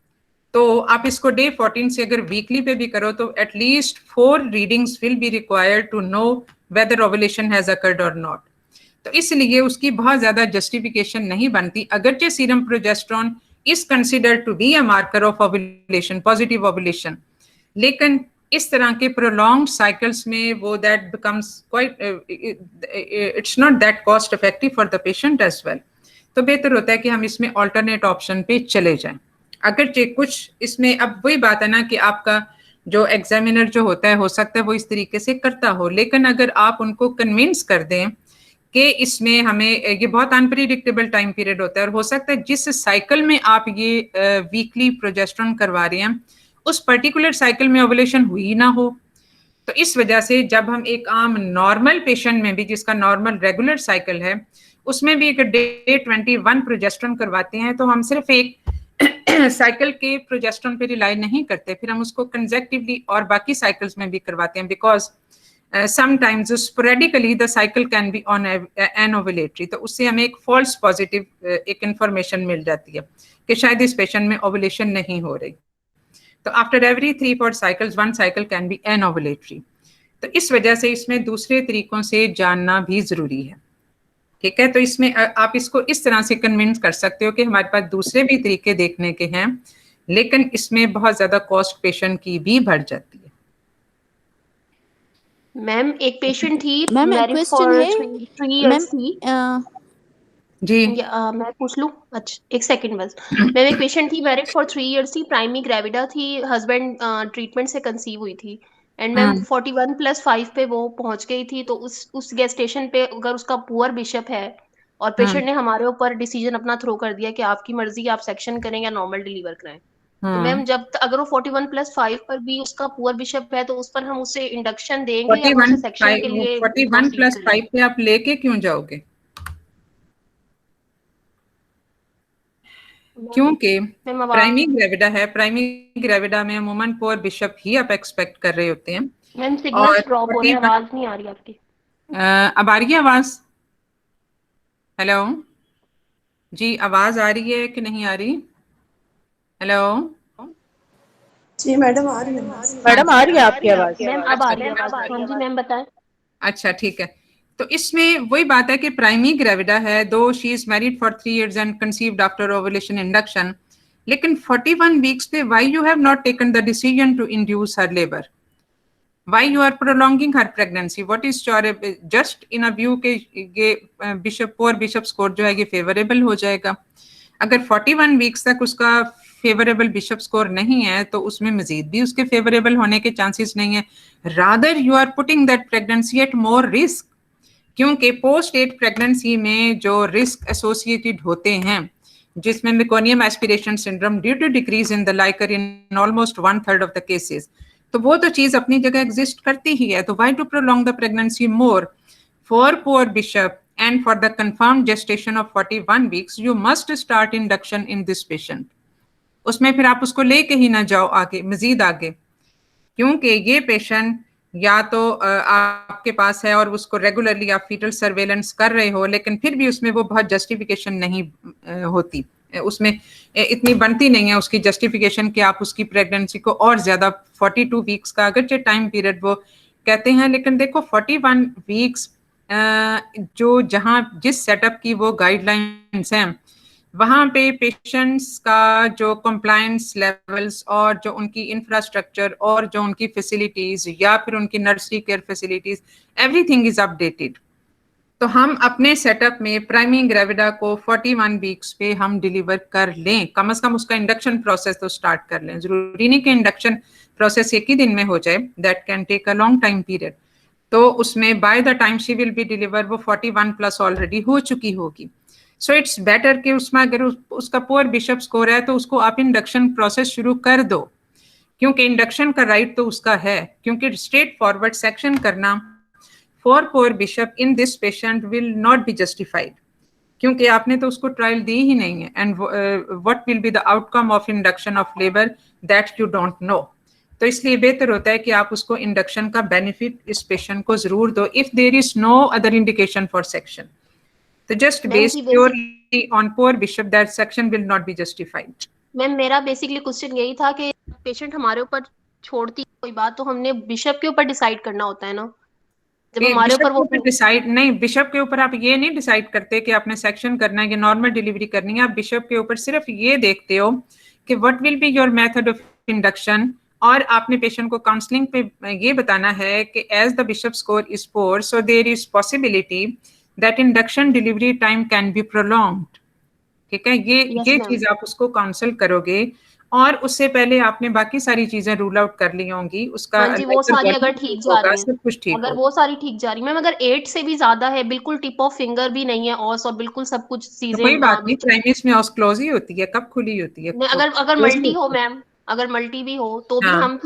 तो आप इसको डे 14 से अगर वीकली पे भी करो तो at least 4 readings will be required to know whether ovulation has occurred और नॉट। तो इसलिए उसकी बहुत ज्यादा जस्टिफिकेशन नहीं बनती, अगरचे serum progesterone is considered to be a marker of ovulation, positive ovulation, लेकिन इस तरह के प्रोलॉन्ग्ड साइकिल्स में वो that becomes quite, it's not that cost effective for the patient as well. तो बेहतर होता है कि हम इसमें ऑल्टरनेट ऑप्शन पे चले जाएं। अगरचे कुछ इसमें अब वही बात है ना कि आपका जो एग्जामिनर जो होता है हो सकता है वो इस तरीके से करता हो, लेकिन अगर आप उनको कन्विंस कर दें कि इसमें हमें ये बहुत अनप्रिडिक्टेबल टाइम पीरियड होता है और हो सकता है जिस साइकिल में आप ये वीकली प्रोजेस्टेरोन करवा रहे हैं उस पर्टिकुलर साइकिल में ओवुलेशन हुई ना हो, तो इस वजह से जब हम एक आम नॉर्मल पेशेंट में भी जिसका नॉर्मल रेगुलर साइकिल है उसमें भी अगर डे 21 प्रोजेस्टेरोन करवाते हैं तो हम सिर्फ एक साइकिल के प्रोजेस्टेरोन पे रिलाई नहीं करते, फिर हम उसको कंसेक्टिवली और बाकी साइकिल्स में भी करवाते हैं, because sometimes sporadically the cycle can be on anovulatory, तो उससे हमें एक false positive एक information मिल जाती है कि शायद इस पेशेंट में ओवुलेशन नहीं हो रही। तो after every 3-4 cycles one cycle can be anovulatory। तो इस वजह से इसमें दूसरे तरीकों से जानना भी जरूरी है, ठीक है। तो इसमें आप इसको इस तरह से कन्विंस कर सकते हो कि हमारे पास दूसरे भी तरीके देखने के हैं, लेकिन इसमें बहुत ज्यादा कॉस्ट पेशेंट की भी बढ़ जाती है। मैम एक पेशेंट थी, मैम एक मैरिड क्वेश्चन फॉर है 3 इयर्स मैम। थी। जी मैं पूछ लूं? अच्छा एक सेकंड बस। मैम एक पेशेंट थी, मैरिड फॉर 3 इयर्स थी, प्राइमरी ग्रेविडा थी, हस्बैंड ट्रीटमेंट से कंसीव हुई थी एंड मैम 41+5 पे वो पहुंच गई थी। तो उस गेस्टेशन पे अगर उसका पुअर बिशप है और पेशेंट ने हमारे ऊपर डिसीजन अपना थ्रो कर दिया कि आपकी मर्जी, आप सेक्शन करें या नॉर्मल डिलीवर कराएं, तो मैम जब अगर वो 41+5 पर भी उसका पुअर बिशप है तो उस पर हम उसे इंडक्शन देंगे या उसे सेक्शन के लिए 41+5 पे आप लेके क्यों जाओगे? क्योंकि प्राइमरी ग्रेविडा है, प्राइमरी ग्रेविडा में अमूमन पुअर बिशप ही आप एक्सपेक्ट कर रहे होते हैं। मैम सिग्नल ड्रॉप हो रही है, आवाज नहीं आ रही आपकी। अब आ रही है आवाज? हेलो जी, आवाज आ रही है कि नहीं आ रही? हेलो जी मैडम आ रही है। मैडम आ रही है आपकी आवाज? मैम अब आ रही है आवाज। हाँ जी मैम बताएं। अच्छा ठीक है। तो इसमें वही बात है कि प्राइमरी ग्रेविडा है, दो she is married for 3 years and conceived after ovulation induction, लेकिन 41 वीक्स पे why you have not taken the decision to induce her labour, why you are prolonging her pregnancy, what is your just in a view के ये बिशप पुअर बिशप स्कोर जो है ये फेवरेबल हो जाएगा। अगर 41 वीक्स तक उसका फेवरेबल बिशप स्कोर नहीं है तो उसमें मजीद भी उसके फेवरेबल होने के चांसेस नहीं है, rather you are putting that pregnancy at more risk, क्योंकि पोस्ट डेट प्रेगनेंसी में जो रिस्क एसोसिएटेड होते हैं जिसमें meconium aspiration syndrome due to decrease in the liquor in almost 1/3 of the cases, तो वो तो चीज अपनी जगह एग्जिस्ट करती ही है। तो why to prolong the pregnancy more for poor Bishop and for the confirmed gestation of 41 weeks you must start induction in this patient। उसमें फिर आप उसको लेके ही ना जाओ आगे, मजीद आगे, क्योंकि ये पेशेंट या तो आपके पास है और उसको रेगुलरली आप फीटल सर्वेलेंस कर रहे हो, लेकिन फिर भी उसमें वो बहुत जस्टिफिकेशन नहीं होती, उसमें इतनी बनती नहीं है उसकी जस्टिफिकेशन कि आप उसकी प्रेगनेंसी को और ज्यादा 42 वीक्स का अगरचे टाइम पीरियड वो कहते हैं, लेकिन देखो 41 वीक्स जो जहां जिस सेटअप की वो गाइडलाइंस हैं वहाँ पे पेशेंट्स का जो कंप्लायंस लेवल्स और जो उनकी इंफ्रास्ट्रक्चर और जो उनकी फैसिलिटीज या फिर उनकी nursery care facilities, everything is updated. तो हम अपने सेटअप में प्राइमी ग्रेविडा को 41 वीक्स पे हम डिलीवर कर लें, कम से कम उसका इंडक्शन प्रोसेस तो स्टार्ट कर लें। जरूरी नहीं कि इंडक्शन प्रोसेस एक ही दिन में हो जाए, that can take a long time period. तो उसमें by the time she will be deliver वो 41 प्लस ऑलरेडी हो चुकी होगी। सो इट्स बेटर कि उसमें अगर उसका पुअर बिशप स्कोर है तो उसको आप इंडक्शन प्रोसेस शुरू कर दो, क्योंकि इंडक्शन का राइट तो उसका है, क्योंकि स्ट्रेट फॉरवर्ड सेक्शन करना for poor bishop in this patient will not be justified, क्योंकि आपने तो उसको ट्रायल दी ही नहीं है। And what will be the outcome of induction of labour that you don't know. तो इसलिए बेहतर होता है कि आप उसको इंडक्शन का बेनिफिट इस पेशेंट को जरूर दो if there is no other indication for section. तो just based purely on poor Bishop that section will not be justified. Ma'am मेरा बेसिकली क्वेश्चन यही था कि पेशेंट हमारे ऊपर छोड़ती कोई बात तो हमने बिशप के ऊपर डिसाइड करना होता है ना, जब हमारे ऊपर वो डिसाइड नहीं, बिशप के ऊपर आप ये नहीं डिसाइड करते कि आपने सेक्शन करना है कि नॉर्मल डिलीवरी करनी है। आप बिशप के ऊपर सिर्फ ये देखते हो कि what will be your method of induction, और आपने पेशेंट को काउंसलिंग पे ये बताना है कि as the Bishop score is poor so there is possibility that induction delivery time can be prolonged. ठीक है, ये चीज आप उसको काउंसल करोगे, और उससे पहले आपने बाकी सारी चीजें रूल आउट कर ली होंगी। उसका हाँ जी, वो सारी अगर ठीक जा रही है, सब कुछ ठीक अगर वो सारी ठीक जा रही मैम, अगर 8 से भी ज्यादा है, बिल्कुल टिप ऑफ फिंगर भी नहीं है ऑस और बिल्कुल सब कुछ तो चीजें कोई बात नहीं, प्राइमेस में ऑस क्लोज ही होती है, कब खुली होती है? अगर मल्टी हो मैम, अगर मल्टी भी हो तो भी हाँ। हम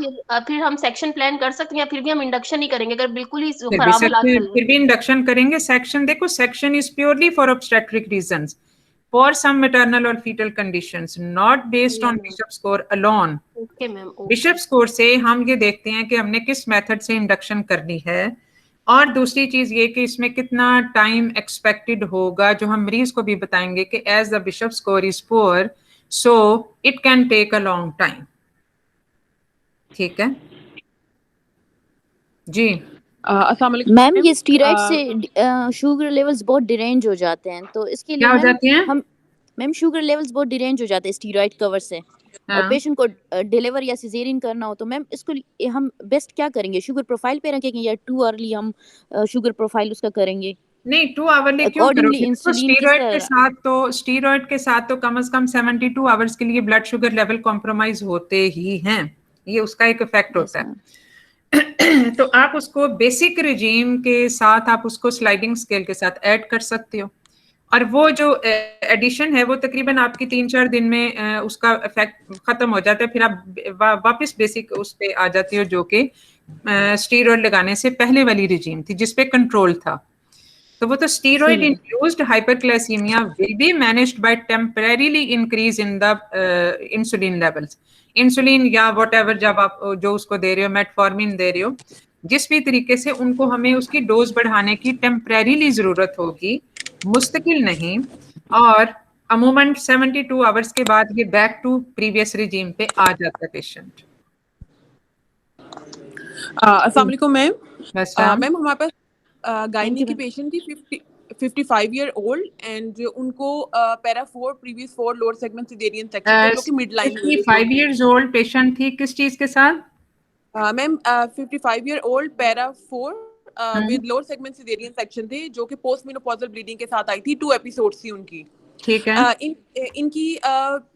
फिर हम सेक्शन प्लान कर सकते हैं, फिर भी हम इंडक्शन ही करेंगे अगर बिल्कुल ही खराब हालात चल रहे फिर भी इंडक्शन करेंगे। सेक्शन देखो, section is purely for obstetric reasons, for some maternal or fetal conditions, not based on bishop score alone. Okay, ma'am. Bishop score से हम ये देखते हैं कि हमने किस मेथड से इंडक्शन करनी है, और दूसरी चीज ये कि इसमें कितना टाइम एक्सपेक्टेड होगा, जो हम मरीज को भी बताएंगे कि as the Bishop score is poor so it can take a long time. ठीक है जी। मैम ये स्टीरॉइड से शुगर लेवल्स बहुत डिरेंज हो जाते हैं, तो इसके लिए क्या हो जाते हैं? हम मैम शुगर लेवल्स बहुत डिरेंज हो जाते हैं स्टीरॉइड कवर से। और पेशेंट को डिलीवर या सिजेरियन करना हो तो मैम इसको हम बेस्ट क्या करेंगे? शुगर प्रोफाइल पे रखेंगे या टू अर्ली हम शुगर प्रोफाइल उसका करेंगे? नहीं, 2 आवरली क्यों करोगे? तो स्टीरॉइड के साथ तो कम से कम 72 आवर्स के लिए ब्लड शुगर लेवल कॉम्प्रोमाइज होते ही हैं, ये उसका एक इफेक्ट होता है। तो आप उसको बेसिक रिजीम के साथ आप उसको स्लाइडिंग स्केल के साथ ऐड कर सकते हो, और वो जो एडिशन है वो तकरीबन आपकी 3-4 दिन में उसका इफेक्ट खत्म हो जाता है। फिर आप वापस बेसिक उस पे आ जाती हो जो कि स्टीरॉइड लगाने से पहले वाली रिजीम थी जिसपे कंट्रोल था। तो वो तो steroid induced hyperglycaemia will be managed by temporarily increase in the insulin levels. Insulin या व्हाटएवर जब आप जो उसको दे रहे हो, मेटफॉर्मिन दे रहे हो, जिस भी तरीके से उनको हमें उसकी डोज बढ़ाने की टेम्परेरीली जरूरत होगी, मुस्तकिल नहीं। और अमूमन 72 आवर्स के बाद ये बैक टू प्रीवियस रिजीम पे आ जाता है पेशेंट। अस्सलाम वालेकुम मैम। मैम हमारे पास गायनी की पेशेंट थी 55 ईयर ओल्ड एंड उनको para 4 previous 4 lower segment caesarean section जो कि mid line 55 years old patient थी, किस चीज के साथ? Ma'am 55 year old para 4 with lower segment caesarean section थे जो कि पोस्ट मेनोपॉजल ब्लीडिंग के साथ आई थी। 2 एपिसोड्स थी उनकी। ठीक है। इनकी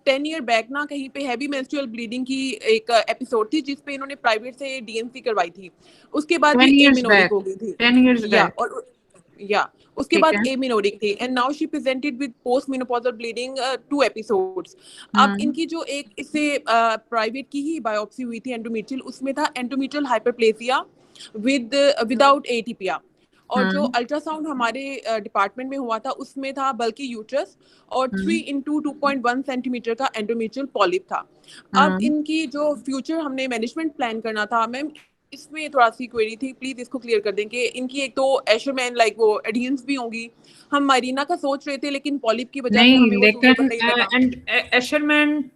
10 ईयर बैक ना कहीं पे हैवी मेंस्ट्रुअल ब्लीडिंग की एक एपिसोड थी जिसपे इन्होंने प्राइवेट से डीएमसी करवाई थी। उसके बाद एमिनोरिक हो गई थी 10 इयर्स बैक। और उसके बाद एमिनोरिक थी and now she presented with post menopausal bleeding 2 episodes. अब इनकी जो एक इससे प्राइवेट की ही बायोप्सी हुई थी एंडोमेट्रियल, उसमें था एंडोमेट्रियल हाइपरप्लेसिया विदाउट एटीपिया। और जो अल्ट्रासाउंड हमारे डिपार्टमेंट में हुआ था उसमें था बल्कि यूट्रस और 3x2.1 सेंटीमीटर का एंडोमेट्रियल पॉलिप था। अब इनकी जो फ्यूचर हमने मैनेजमेंट प्लान करना था मैम, इसमें थोड़ा सी क्वेरी थी, प्लीज इसको क्लियर कर दें कि इनकी एक तो एशरमैन लाइक वो एडियंस भी होंगी, हम मारीना का सोच रहे थे लेकिन पॉलिप की वजह से हमें वो सूटेबल नहीं लगा। एंड एशरमैन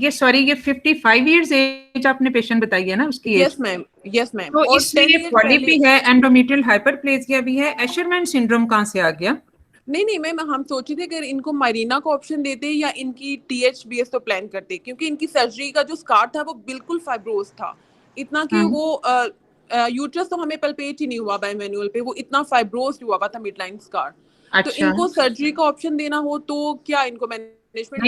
ये सॉरी ये 55 इयर्स एज आपने पेशेंट बताई है ना उसकी age? Yes ma'am, yes ma'am. तो इसमें पॉलिप भी है, एंडोमेट्रियल हाइपरप्लेजिया भी है, एशरमैन सिंड्रोम कहाँ से आ गया? नहीं मैम, हम सोचे थे अगर इनको मारीना को ऑप्शन देते या इनकी THBS तो प्लान करते, क्योंकि इनकी सर्जरी का जो स्कार था वो बिल्कुल फाइब्रोज था, इतना कि वो यूट्रस तो हमें पल्पेट ही नहीं हुआ बाय मैनुअल पे, वो इतना फाइब्रोज हुआ था मिड लाइन स्कार। तो इनको सर्जरी का ऑप्शन देना हो तो क्या इनको मैनेजमेंट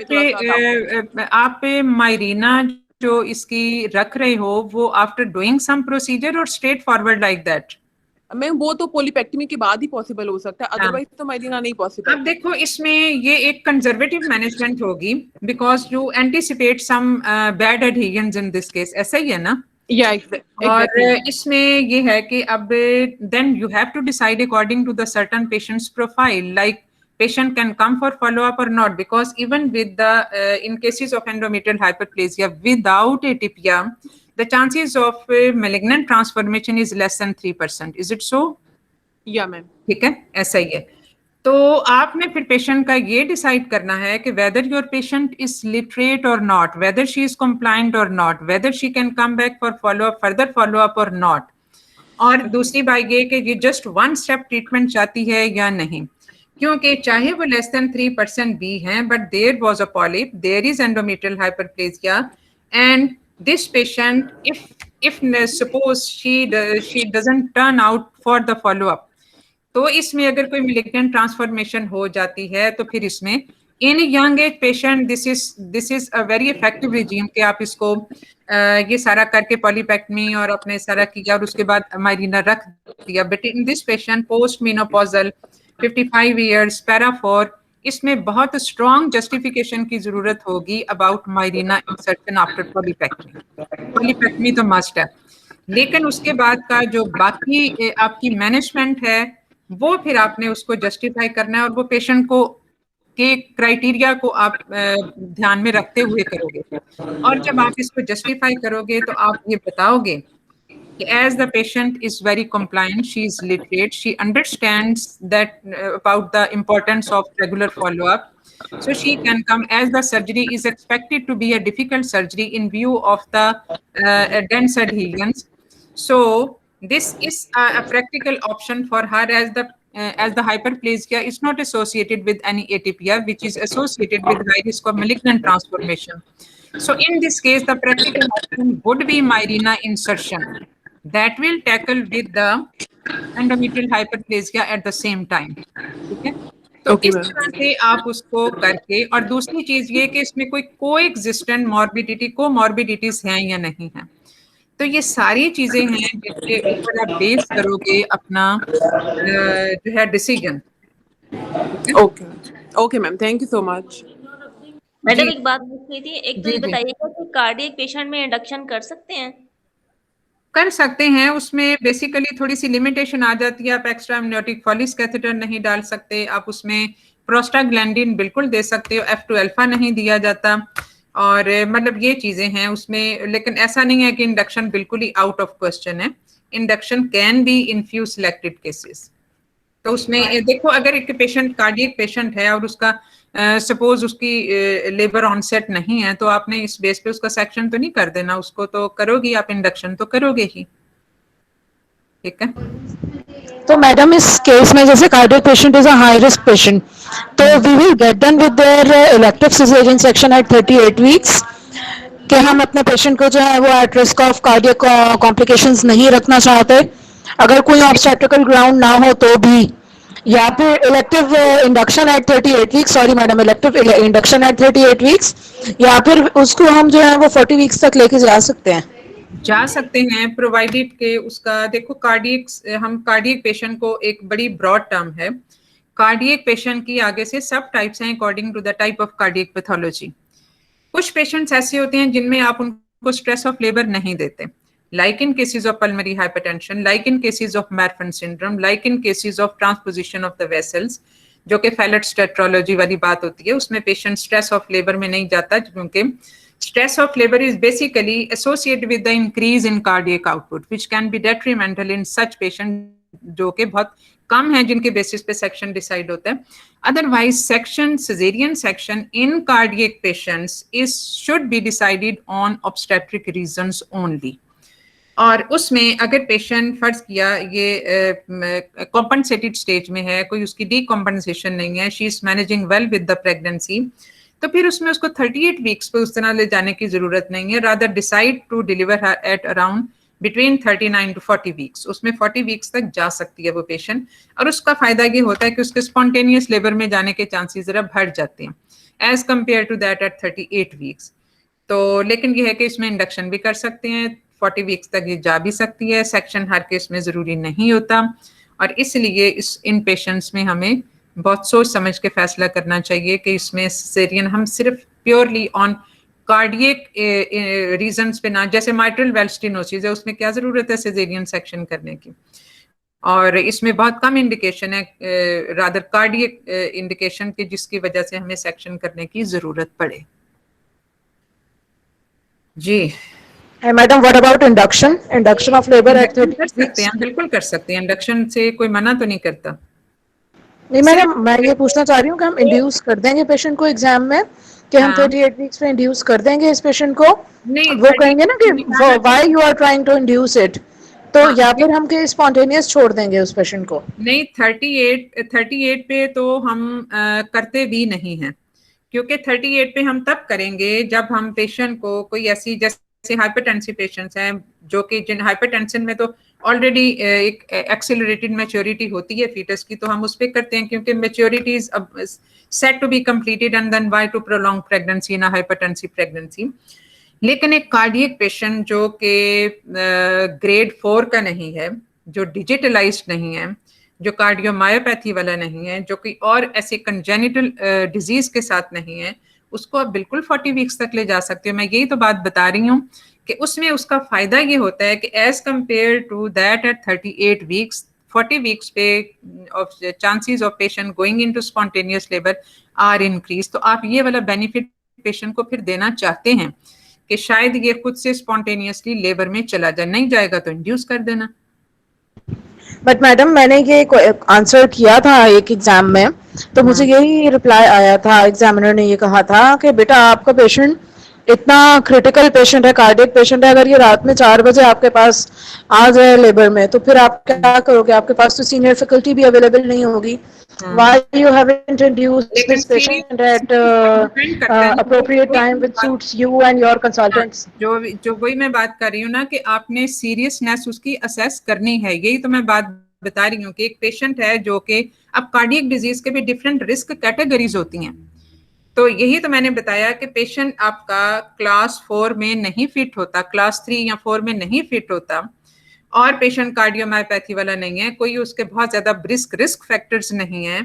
प्लान में आप मारीना जो इसकी रख रहे हो वो आफ्टर डूइंग सम प्रोसीजर और straight forward like that? Ma'am वो तो पोलिपेक्टमी के बाद ही पॉसिबल हो सकता है, अदरवाइज तो मारीना नहीं पॉसिबल। अब देखो इसमें ये एक कंजर्वेटिव मैनेजमेंट होगी because you anticipate some bad adherence in this case, ऐसा ही है ना? और इसमें ये है कि अब then you have to decide according to the certain patients profile, like patient can come for follow up or not, because even with the in cases of endometrial hyperplasia without atypia the chances of malignant transformation is less than 3%. Is it so? Yeah ma'am. ठीक है, ऐसा ही है। तो आपने फिर पेशेंट का ये डिसाइड करना है कि whether your patient is literate or not, whether she is compliant or not, whether she can come back for follow up, further follow up or not, और दूसरी बात ये कि ये just one step treatment चाहती है या नहीं, क्योंकि चाहे वो लेस देन 3% भी हैं, but there was a polyp, there is endometrial hyperplasia, and this patient if suppose she doesn't turn out for the follow up, तो इसमें अगर कोई मैलिग्नेंट ट्रांसफॉर्मेशन हो जाती है तो फिर इसमें in young age patient this is a very effective regime कि आप इसको ये सारा करके पॉलीपेक्टमी और अपने सारा किया और उसके बाद मारीना रख दिया। But in this patient post menopausal 55 years para 4, इसमें बहुत स्ट्रॉन्ग जस्टिफिकेशन की जरूरत होगी अबाउट मायरीना इंसर्शन आफ्टर पॉलीपेक्टमी। पॉलीपेक्टमी तो मस्ट है, लेकिन उसके बाद का जो बाकी आपकी मैनेजमेंट है वो फिर आपने उसको जस्टिफाई करना है और वो पेशेंट को के क्राइटेरिया को आप ध्यान में रखते हुए करोगे। और जब आप इसको जस्टिफाई करोगे तो आप ये बताओगे as the patient is very compliant, she is literate, she understands that about the importance of regular follow-up, so she can come, as the surgery is expected to be a difficult surgery in view of the dense adherence. So this is a practical option for her, as the hyperplasia is not associated with any atypia, which is associated with high risk of malignant transformation. So in this case, the practical option would be Mirena insertion. That will tackle with the endometrial hyperplasia at the same time. ठीक है, तो इस तरह से आप उसको करके, और दूसरी चीज ये कि इसमें कोई कोएग्जिस्टेंट मॉर्बिडिटी कोमॉर्बिडिटीज हैं या नहीं है, तो ये सारी चीजें हैं जिसके ऊपर आप बेस करोगे अपना जो है decision. Okay ma'am, thank you so much. Madam एक बात पूछ रही थी, एक तो ये बताइएगा कि कार्डियक पेशेंट में इंडक्शन कर सकते हैं? कर सकते हैं, उसमें बेसिकली थोड़ी सी लिमिटेशन आ जाती है, आप एक्स्ट्रा एमनियोटिक फॉलिस कैथेटर नहीं डाल सकते, आप उसमें प्रोस्टाग्लैंडिन बिल्कुल दे सकते हो, F2 अल्फा नहीं दिया जाता, और मतलब ये चीजें हैं उसमें। लेकिन ऐसा नहीं है कि इंडक्शन बिल्कुल ही आउट ऑफ क्वेश्चन है, induction can be in few selected cases. तो उसमें देखो अगर एक पेशेंट कार्डियक पेशेंट है और उसका सपोज उसकी लेबर ऑनसेट नहीं है, तो आपने इस बेस पे उसका सेक्शन तो नहीं कर देना, उसको तो करोगी आप, इंडक्शन तो करोगे ही। ठीक है, तो मैडम इस केस में जैसे cardiac patient is a high risk patient, तो we will get done with their elective caesarean section at 38 weeks, कि हम अपने पेशेंट को जो है वो at risk of cardiac complications नहीं रखना चाहते, अगर कोई ऑब्स्टेट्रिकल ग्राउंड ना हो तो भी, या फिर elective induction eight 38 weeks, sorry madam, elective induction eight 38 weeks, या फिर उसको हम जो है वो 40 वीक्स तक लेके जा सकते हैं, प्रोवाइडेड के उसका देखो कार्डियक, हम कार्डियक पेशेंट को एक बड़ी ब्रॉड टर्म है, कार्डियक पेशेंट की आगे से सब टाइप्स हैं according to the type of cardiac pathology. कुछ पेशेंट्स ऐसे होते हैं जिनमें आप उनको स्ट्रेस ऑफ लेबर नहीं देते, like in cases of pulmonary hypertension, like in cases of Marfan syndrome, like in cases of transposition of the vessels, जो कि Fallott's tetralogy वाली बात होती है, उसमें पेशेंट स्ट्रेस ऑफ लेबर में नहीं जाता, क्योंकि stress of labor is basically associated with the increase in cardiac output, which can be detrimental in such patient जो कि बहुत कम है जिनके बेसिस पे सेक्शन डिसाइड होता है. Otherwise section, caesarean section in cardiac patients is should be decided on obstetric reasons only. और उसमें अगर पेशेंट फर्ज किया ये कॉम्पनसेटेड स्टेज में है, कोई उसकी डीकॉम्पनसेशन नहीं है, she is managing well with the pregnancy, तो फिर उसमें उसको 38 वीक्स पे उस तरह ले जाने की जरूरत नहीं है. Rather decide to deliver her at around between 39 to 40 weeks. उसमें 40 वीक्स तक जा सकती है वो पेशेंट, और उसका फायदा ये होता है कि उसके स्पॉन्टेनियस लेबर में जाने के चांसेस जरा बढ़ जाते हैं as compare to that at 38 weeks. तो लेकिन ये है कि इसमें इंडक्शन भी कर सकते हैं, 40 वीक्स तक ये जा भी सकती है. सेक्शन हर केस में जरूरी नहीं होता, और इसलिए इन पेशेंट्स में हमें बहुत सोच समझ के फैसला करना चाहिए कि इसमें सिजेरियन हम सिर्फ प्योरली ऑन कार्डियक रीजंस पे ना, जैसे माइट्रल वेल्व स्टेनोसिस है उसमें क्या जरूरत है सिजेरियन सेक्शन करने की, और इसमें बहुत कम इंडिकेशन है रादर कार्डियक इंडिकेशन की जिसकी वजह से हमें सेक्शन करने की जरूरत पड़े. जी madam, what about induction of labour at 30 कर सकते हैं, बिल्कुल कर सकते हैं, इंडक्शन से कोई मना तो नहीं करता. नहीं मैडम, मैं ये पूछना चाह रही हूँ कि हम इंड्यूस कर देंगे पेशेंट को एग्जाम में, कि हम 38 वीक्स में इंड्यूस कर देंगे इस पेशेंट को? नहीं, वो कहेंगे ना कि why you are trying to induce it, तो या फिर हम के स्पॉन्टेनियस छोड़ देंगे उस पेशेंट को? नहीं, 38 पे तो हम करते भी नहीं हैं, क्योंकि 38 पे हम तब करेंगे जब हम पेशेंट को कोई ऐसी, जैसे हाइपरटेंसिव पेशेंट्स हैं जो कि जिन हाइपरटेंशन में तो ऑलरेडी एक एक्सेलरेटेड मैच्योरिटी होती है फीटस की, तो हम उस पर करते हैं क्योंकि maturity is set to be completed and then why to prolong pregnancy in a hypertensive pregnancy. लेकिन एक कार्डियक पेशेंट जो कि ग्रेड 4 का नहीं है, जो डिजिटलाइज्ड नहीं है, जो कार्डियोमायोपैथी वाला नहीं है, जो कोई और ऐसे कंजेनिटल डिजीज के साथ नहीं है, उसको आप बिल्कुल 40 वीक्स तक ले जा सकते हो. मैं यही तो बात बता रही हूँ कि उसमें उसका फायदा ये होता है कि as compare to that at 38 weeks, 40 weeks पे chances of patient going into spontaneous labour are increase. तो आप ये वाला बेनिफिट पेशेंट को फिर देना चाहते हैं कि शायद ये खुद से स्पॉन्टेनियसली लेबर में चला जाए, नहीं जाएगा तो इंड्यूस कर देना. बट मैडम, मैंने ये आंसर किया था एक एग्जाम में, तो मुझे यही रिप्लाई आया था, एग्जामिनर ने ये कहा था कि बेटा आपका पेशेंट इतना क्रिटिकल पेशेंट है, कार्डियक पेशेंट है, अगर ये रात में 4 बजे आपके पास आ जाए लेबर में तो फिर आप क्या करोगे? आपके पास तो सीनियर फैकल्टी भी अवेलेबल नहीं होगी. Why you haven't introduced this patient at appropriate time which suits you and your consultants? जो वही मैं बात कर रही हूँ ना कि आपने सीरियसनेस उसकी असेस करनी है. यही तो मैं बात बता रही हूँ कि एक पेशेंट है जो कि अब कार्डियक डिजीज के भी डिफरेंट रिस्क कैटेगरीज होती हैं, तो यही तो मैंने बताया कि पेशेंट आपका क्लास 4 में नहीं फिट होता, क्लास 3 या 4 में नहीं फिट होता, और पेशेंट कार्डियोमायोपैथी वाला नहीं है, कोई उसके बहुत ज्यादा रिस्क फैक्टर्स नहीं है,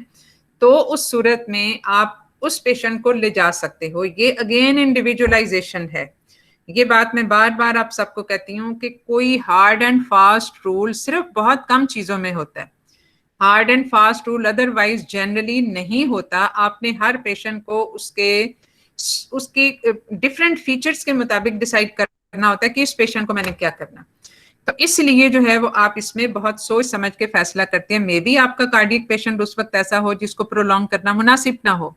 तो उस सूरत में आप उस पेशेंट को ले जा सकते हो. ये अगेन इंडिविजुअलाइजेशन है. ये बात मैं बार बार आप सबको कहती हूँ कि कोई हार्ड एंड फास्ट रूल सिर्फ बहुत कम चीजों में होता है. Hard and fast rule otherwise generally नहीं होता. आपने हर पेशेंट को उसके डिफरेंट फीचर्स के मुताबिक डिसाइड करना होता है कि इस पेशेंट को मैंने क्या करना. तो इसलिए जो है वो आप इसमें बहुत सोच समझ के फैसला करते हैं. मे बी आपका कार्डियक पेशेंट उस वक्त ऐसा हो जिसको प्रोलॉन्ग करना मुनासिब ना हो,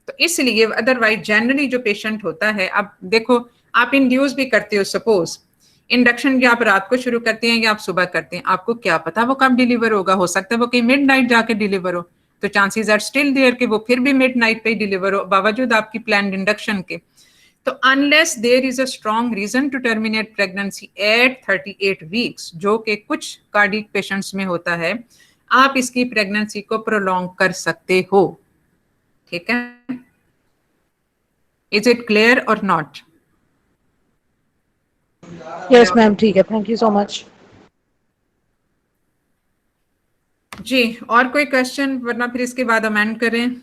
तो इसलिए अदरवाइज जनरली जो पेशेंट होता है, अब देखो आप इंड्यूस भी करते हो, सपोज इंडक्शन या आप रात को शुरू करते हैं या आप सुबह करते हैं, आपको क्या पता वो कब डिलीवर होगा. हो सकता है वो कहीं मिडनाइट जाके डिलीवर हो, तो चांसेस आर स्टिल देयर कि वो फिर भी मिडनाइट पे ही डिलीवर हो बावजूद आपकी प्लान्ड इंडक्शन के. तो unless there is a strong reason to terminate pregnancy at 38 weeks, जो कि कुछ कार्डियक पेशेंट्स में होता है, आप इसकी प्रेगनेंसी को प्रोलॉन्ग कर सकते हो. ठीक है, इज इट क्लियर और नॉट? यस मैम, ठीक है, थैंक यू सो मच. जी, और कोई क्वेश्चन? वरना फिर इसके बाद अमेंड करें.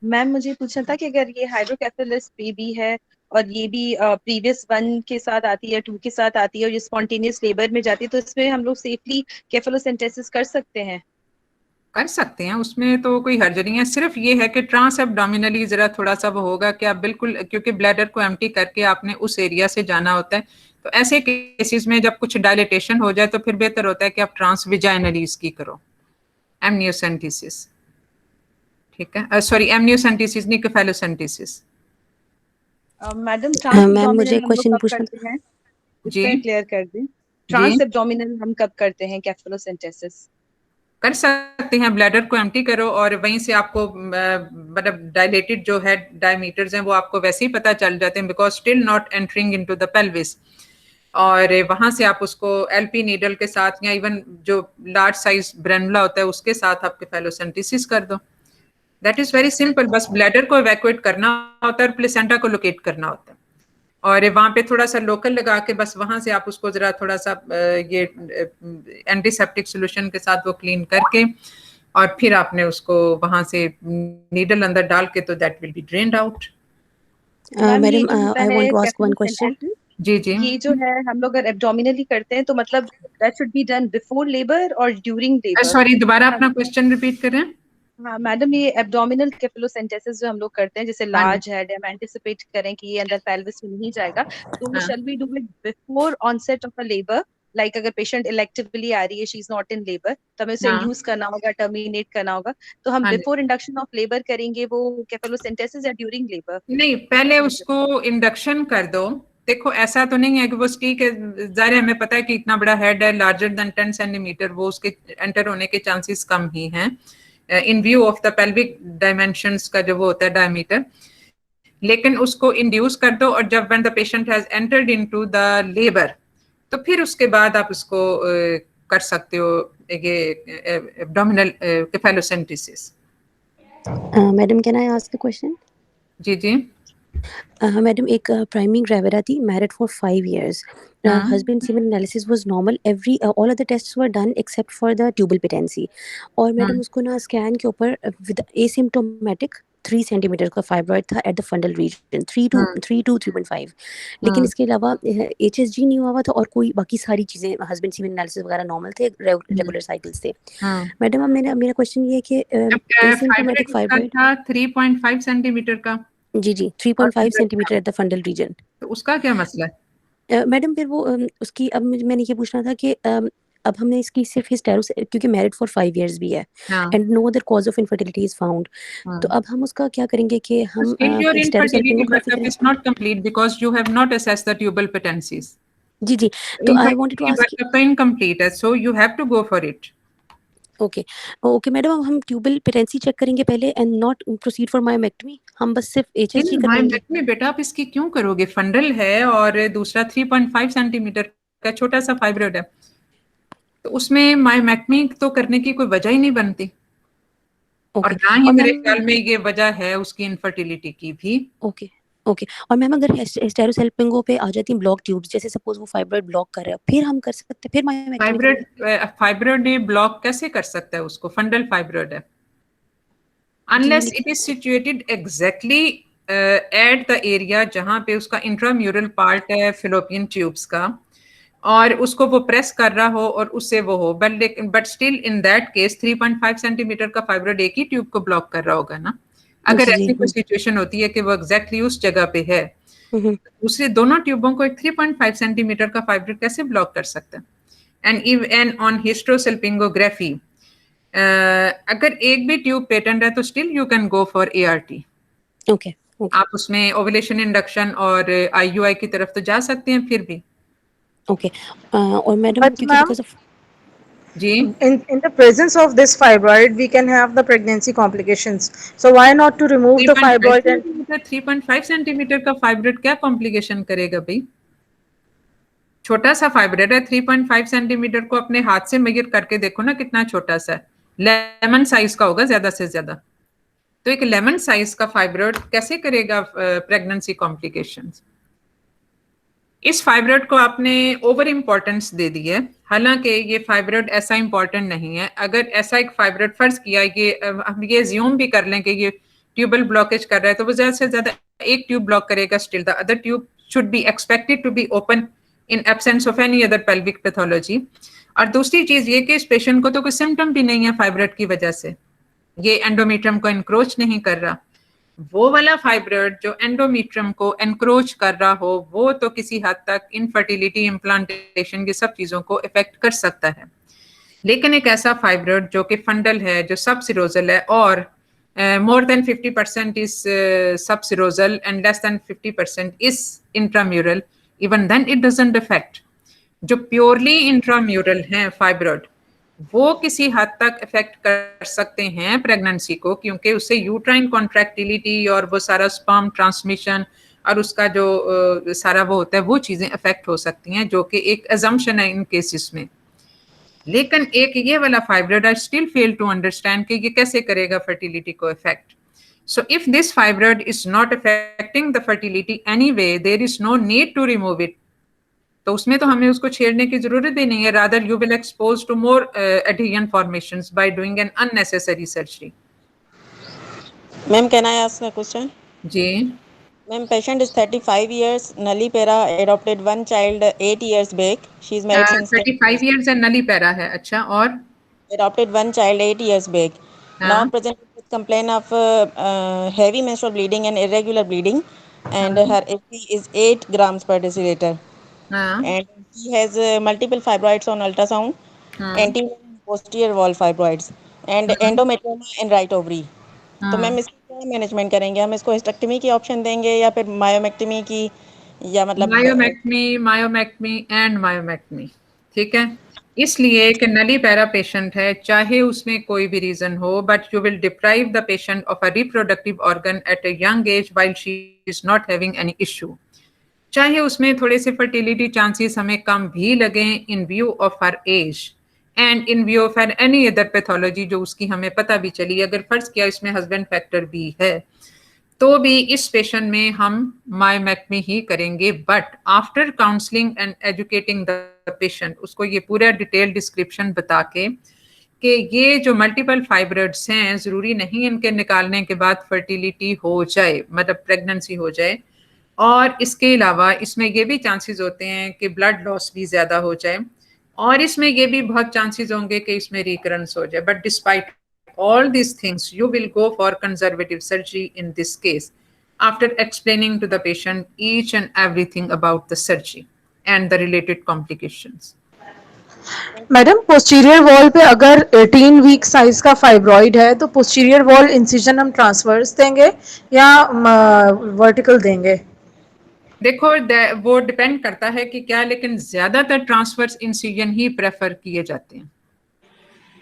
मैम मुझे पूछना था कि अगर ये हाइड्रोकेफेलस बेबी है और ये भी प्रीवियस 1 के साथ आती है, 2 के साथ आती है और ये स्पॉन्टेनियस लेबर में जाती है, तो इसमें हम लोग सेफली केफलोसेंटेसिस कर सकते हैं? कर सकते हैं, उसमें तो कोई हर्ज नहीं है। सिर्फ ये है कि ट्रांस एब्डोमिनली जरा थोड़ा सा वो होगा कि आप बिल्कुल, क्योंकि ब्लैडर को एम्प्टी करके आपने उस एरिया से जाना होता है, तो ऐसे केसेस में जब कुछ डायलिटेशन हो जाए तो फिर बेहतर होता है कि आप ट्रांस विजाइनली इसकी करो, एमनियोसेंटेसिस। ठीक है, सॉरी एमनियोसेंटेसिस नहीं, केफलोसेंटेसिस। मैडम ट्रांस मैम मुझे एब्डोमिनल हम लोग क्वेश्चन कब पूछना करते हैं, जी इसको क्लियर कर दें। जी, ट्रांस एब्डोमिनल हम कब करते हैं केफलोसेंटेसिस? कर सकते हैं, ब्लैडर को एम्प्टी करो और वहीं से आपको मतलब डायलेटेड जो है डायमीटर्स हैं वो आपको वैसे ही पता चल जाते हैं, because still not entering into the pelvis. और वहां से आप उसको एलपी नीडल के साथ या इवन जो लार्ज साइज ब्रेनुला होता है उसके साथ आपके फेलोसेंटेसिस कर दो। दैट इज वेरी सिंपल, बस ब्लैडर को एवैक्यूएट करना होता है और प्लेसेंटा को लोकेट करना होता है, और वहां पे थोड़ा सा लोकल लगा के बस वहां से आप उसको जरा थोड़ा सा ये एंटीसेप्टिक सॉल्यूशन के साथ वो क्लीन करके और फिर आपने उसको वहां से नीडल अंदर डाल के, तो that will be drained out. Madam I want to ask one question. जी जी, ये जो है हम लोग अगर एब्डोमिनली करते हैं तो मतलब that should be done before labour और ड्यूरिंग लेबर? सॉरी दोबारा अपना क्वेश्चन रिपीट करें। हाँ मैडम, ये एब्डोमिनल केफलोसेंटेसिस जो हम लोग करते हैं, जैसे लार्ज हेड, हम एंटिसिपेट करें कि ये अंदर पेल्विस में नहीं जाएगा, तो shall we do it before onset of a labour? Like अगर पेशेंट इलेक्टिवली आ रही है, she is not in labour, तो हमें उसे इंड्यूस करना होगा, टर्मिनेट करना होगा, तो हम बिफोर इंडक्शन ऑफ लेबर करेंगे वो केफलोसेंटेसिस या ड्यूरिंग लेबर? नहीं, पहले उसको इंडक्शन कर दो। देखो ऐसा तो नहीं है कि वो स्टिक है, जाहिर है हमें पता है कि इतना बड़ा हेड है, लार्जर देन 10 सेंटीमीटर, वो उसके एंटर होने के चांसेस कम ही हैं इन view of the pelvic dimensions का जो वो होता है डायमीटर, लेकिन उसको इंड्यूस कर दो और जब when the patient has entered into the labour तो फिर उसके बाद आप उसको कर सकते हो ये abdominal cephalocentesis. Madam can I ask a question? जी जी। मैडम एक प्राइमरी ग्रेविडा थी, married for 5 years. Husband semen analysis was normal. All other tests were done except for the tubal patency. और मैडम उसको ना स्कैन के ऊपर विद एसिम्प्टोमेटिक 3 सेंटीमीटर का फाइब्रॉइड था at the fundal region, 3 to 3.5, लेकिन इसके अलावा HSG नहीं हुआ था और कोई बाकी सारी चीजें हस्बैंड सीमेन एनालिसिस वगैरह नॉर्मल थे, रेगुलर साइकिल्स थे। मैडम अब मेरा क्वेश्चन ये है कि एसिम्प्टोमेटिक फाइब्रॉइड था 3.5 सेंटीमीटर का। जी 3.5 centimetre at the fundal region, तो उसका क्या मसला है? मैडम फिर वो उसकी अब मैंने ये पूछना था कि अब हमने इसकी सिर्फ हिस्टेरो क्योंकि मैरिड फॉर 5 years भी है and no other cause of infertility is found, तो अब हम उसका क्या करेंगे कि हम hysterosalpingography is not complete because you have not assessed the tubal patencies. जी तो I wanted to ask, incomplete है, so you have to go for it. Okay madam, अब हम ट्यूबल पेटेंसी चेक करेंगे पहले and not proceed for myomectomy, हम बस सिर्फ HSG करवाएंगे। मायोमेक्टमी बेटा आप इसकी क्यों करोगे? फंडल है और दूसरा 3.5 सेंटीमीटर का छोटा सा फाइब्रॉइड है, तो उसमें मायोमेक्टमी तो करने की कोई वजह ही नहीं बनती। और ना ही मेरे ख्याल में ये वजह है उसकी इनफर्टिलिटी की भी। ओके और मैम अगर हिस्टेरोसेल्पिंगो पे आ जाती हैं ब्लॉक ट्यूब्स, जैसे सपोज वो फाइब्रॉइड ब्लॉक कर रहा है, फिर हम कर सकते हैं, फिर मायोमेक्टमी? फाइब्रॉइड ने ब्लॉक कैसे कर सकता है उसको? फंडल फाइब्रॉइड है, unless it is situated exactly at the area जहां पे उसका इंट्राम्यूरल पार्ट है फिलोपियन ट्यूब्स का, और उसको वो प्रेस कर रहा हो और उससे वो हो, but still in that case 3.5 centimetre का फाइब्रॉइड एक ही ट्यूब को ब्लॉक कर रहा होगा ना। अगर ऐसी कोई सिचुएशन होती है कि वो एग्जैक्टली उस जगह पे है, दूसरे दोनों ट्यूबों को एक 3.5 सेंटीमीटर का फाइब्रॉइड कैसे ब्लॉक कर सकता है? एंड इवन ऑन हिस्टेरोसेल्पिंगोग्राफी अगर एक भी ट्यूब पेटेंट है तो still you can go for ART। Okay आप उसमें ओवुलेशन इंडक्शन और IUI की तरफ तो जा सकते हैं फिर भी। और मैडम जी, in the presence of this fibroid we can have the pregnancy complications, so why not to remove the fibroid? 3.5 centimetre का फाइब्रॉइड क्या कॉम्प्लिकेशन करेगा भाई? छोटा सा फाइब्रॉइड है, 3.5 सेंटीमीटर को अपने हाथ से मेजर करके देखो ना कितना छोटा सा है, लेमन साइज का होगा ज्यादा से ज्यादा, तो एक लेमन साइज का फाइब्रॉइड कैसे करेगा प्रेगनेंसी कॉम्प्लिकेशंस? इस फाइब्रॉइड को आपने ओवर इम्पोर्टेंस दे दी है, हालांकि ये फाइब्रॉइड ऐसा इम्पोर्टेंट नहीं है। अगर ऐसा एक फाइब्रॉइड फर्ज किया, ये हम ये ज्यूम भी कर लें कि ये ट्यूबल ब्लॉकेज कर रहा है, तो वो ज्यादा से ज्यादा एक ट्यूब ब्लॉक करेगा, still the other tube should be expected to be open in absence of any other pelvic pathology. और दूसरी चीज ये कि इस पेशेंट को तो कोई सिम्टम भी नहीं है फाइब्रॉइड की वजह से, ये एंडोमेट्रियम को एनक्रोच नहीं कर रहा। वो वाला फाइब्रॉइड जो एंडोमेट्रियम को एनक्रोच कर रहा हो वो तो किसी हद तक इनफर्टिलिटी, इम्प्लांटेशन, ये सब चीजों को इफेक्ट कर सकता है। लेकिन एक ऐसा फाइब्रॉइड जो कि फंडल है, जो सब सिरोजल है और more than 50% is subserosal and less than 50% is intramural, even then it doesn't affect। जो प्योरली इंट्राम्यूरल हैं फाइब्रॉइड वो किसी हद तक इफेक्ट कर सकते हैं प्रेगनेंसी को, क्योंकि उससे यूट्राइन कॉन्ट्रैक्टिलिटी और वो सारा स्पर्म ट्रांसमिशन और उसका जो सारा वो होता है वो चीजें इफेक्ट हो सकती हैं, जो कि एक अजम्पशन है इन केसेस में। लेकिन एक ये वाला fibroid I still fail to understand कि ये कैसे करेगा फर्टिलिटी को effect. So if this fibroid is not affecting the fertility anyway, there is no need to remove it, तो उसमें तो हमें उसको छेड़ने की जरूरत भी नहीं है। Rather you will expose to more adherent formations by doing an unnecessary surgery. Ma'am, can I ask a question? जी Ma'am, patient is 35 years, Nali Pera, adopted one child 8 years back. She is married since 10 35 years है, नली पैरा है। अच्छा, और adopted one child 8 years back. Now हाँ present with complaint of heavy menstrual bleeding and irregular bleeding, and her HB is 8 grams per deciliter. हाँ And she has multiple fibroids on ultrasound, हाँ anterior and posterior wall fibroids, and endometrioma in right ovary. तो मैम इसकी क्या मैनेजमेंट करेंगे? हम इसको हिस्टेक्टमी की ऑप्शन देंगे या फिर मायोमेक्टमी की, या मतलब मायोमेक्टमी एंड मायोमेक्टमी, ठीक है। इसलिए कि नली पैरा पेशेंट है, चाहे उसमें कोई भी रीजन हो, but you will deprive the patient of a reproductive organ at a young age while she is not having any issue. चाहे उसमें थोड़े से फर्टिलिटी चांसेस हमें कम भी लगे in view of her age and in view of any other pathology जो उसकी हमें पता भी चली, अगर फर्ज किया इसमें हस्बैंड फैक्टर भी है, तो भी इस पेशेंट में हम मायोमेक्टमी ही करेंगे। But after counselling and educating the patient, उसको ये पूरा डिटेल डिस्क्रिप्शन बता के कि ये जो मल्टीपल फाइब्रॉइड्स हैं ज़रूरी नहीं इनके निकालने के बाद फर्टिलिटी हो जाए, मतलब प्रेगनेंसी हो जाए, और इसके अलावा इसमें ये भी चांसेस होते हैं कि ब्लड लॉस भी ज़्यादा हो जाए, और इसमें ये भी बहुत चांसेस होंगे कि इसमें रिकरेंस हो जाए। But despite all these things, you will go for conservative surgery in this case after explaining to the patient each and everything about the surgery and the related complications. Madam, posterior wall पे अगर 18 वीक साइज का फाइब्रॉइड है तो पोस्टीरियर वॉल इंसिजन हम ट्रांसवर्स देंगे या वर्टिकल देंगे? देखो वो डिपेंड करता है कि क्या, लेकिन ज्यादातर ट्रांसवर्स इंसिजन ही प्रेफर किए जाते हैं।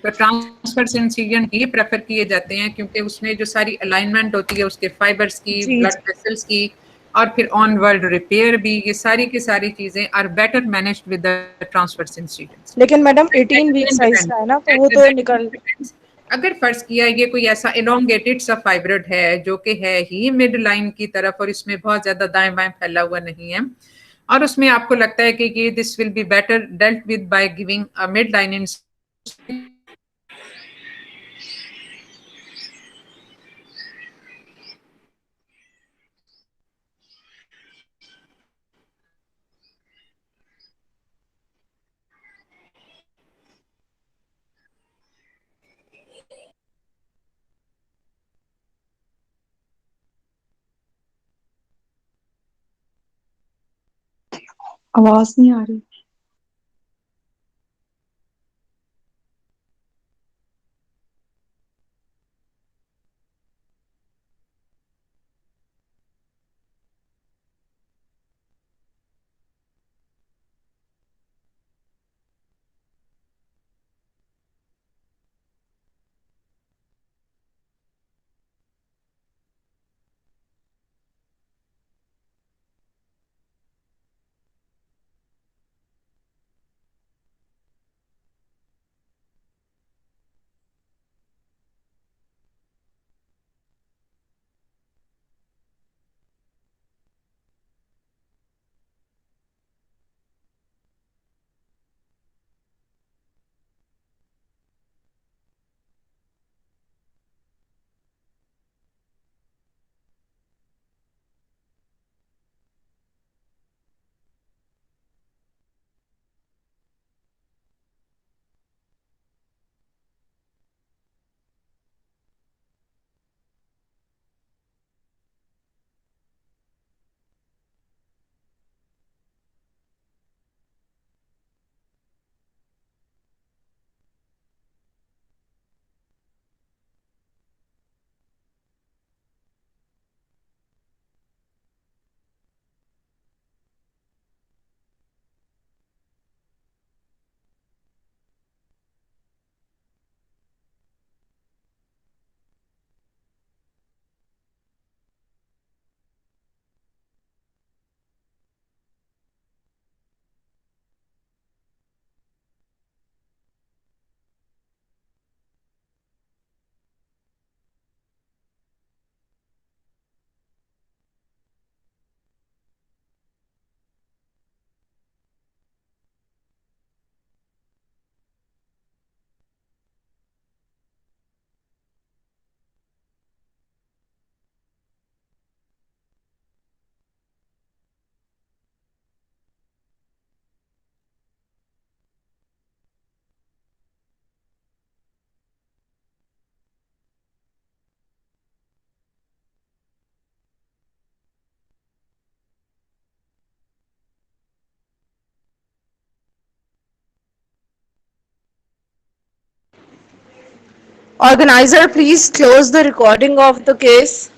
तो ट्रांसवर्स इंसिजन ही प्रेफर किए जाते हैं क्योंकि उसमें जो सारी अलाइनमेंट होती है उसके फाइबर्स की, ब्लड वेसल्स की, और फिर ऑन वर्ल्ड रिपेयर भी, ये सारी की सारी चीजें are better managed with the transverse incision. लेकिन मैडम 18 वीक साइज का है ना, तो वो तो निकल, अगर फर्ज किया ये कोई ऐसा इलोंगेटेड सा फाइब्रॉइड है जो कि है ही मिड लाइन की तरफ और इसमें बहुत ज्यादा दाएं बाएं फैला हुआ नहीं है, और उसमें आपको लगता है कि ये this will be better dealt with by giving a mid line in, आवाज नहीं आ रही। Organizer, please close the recording of the case.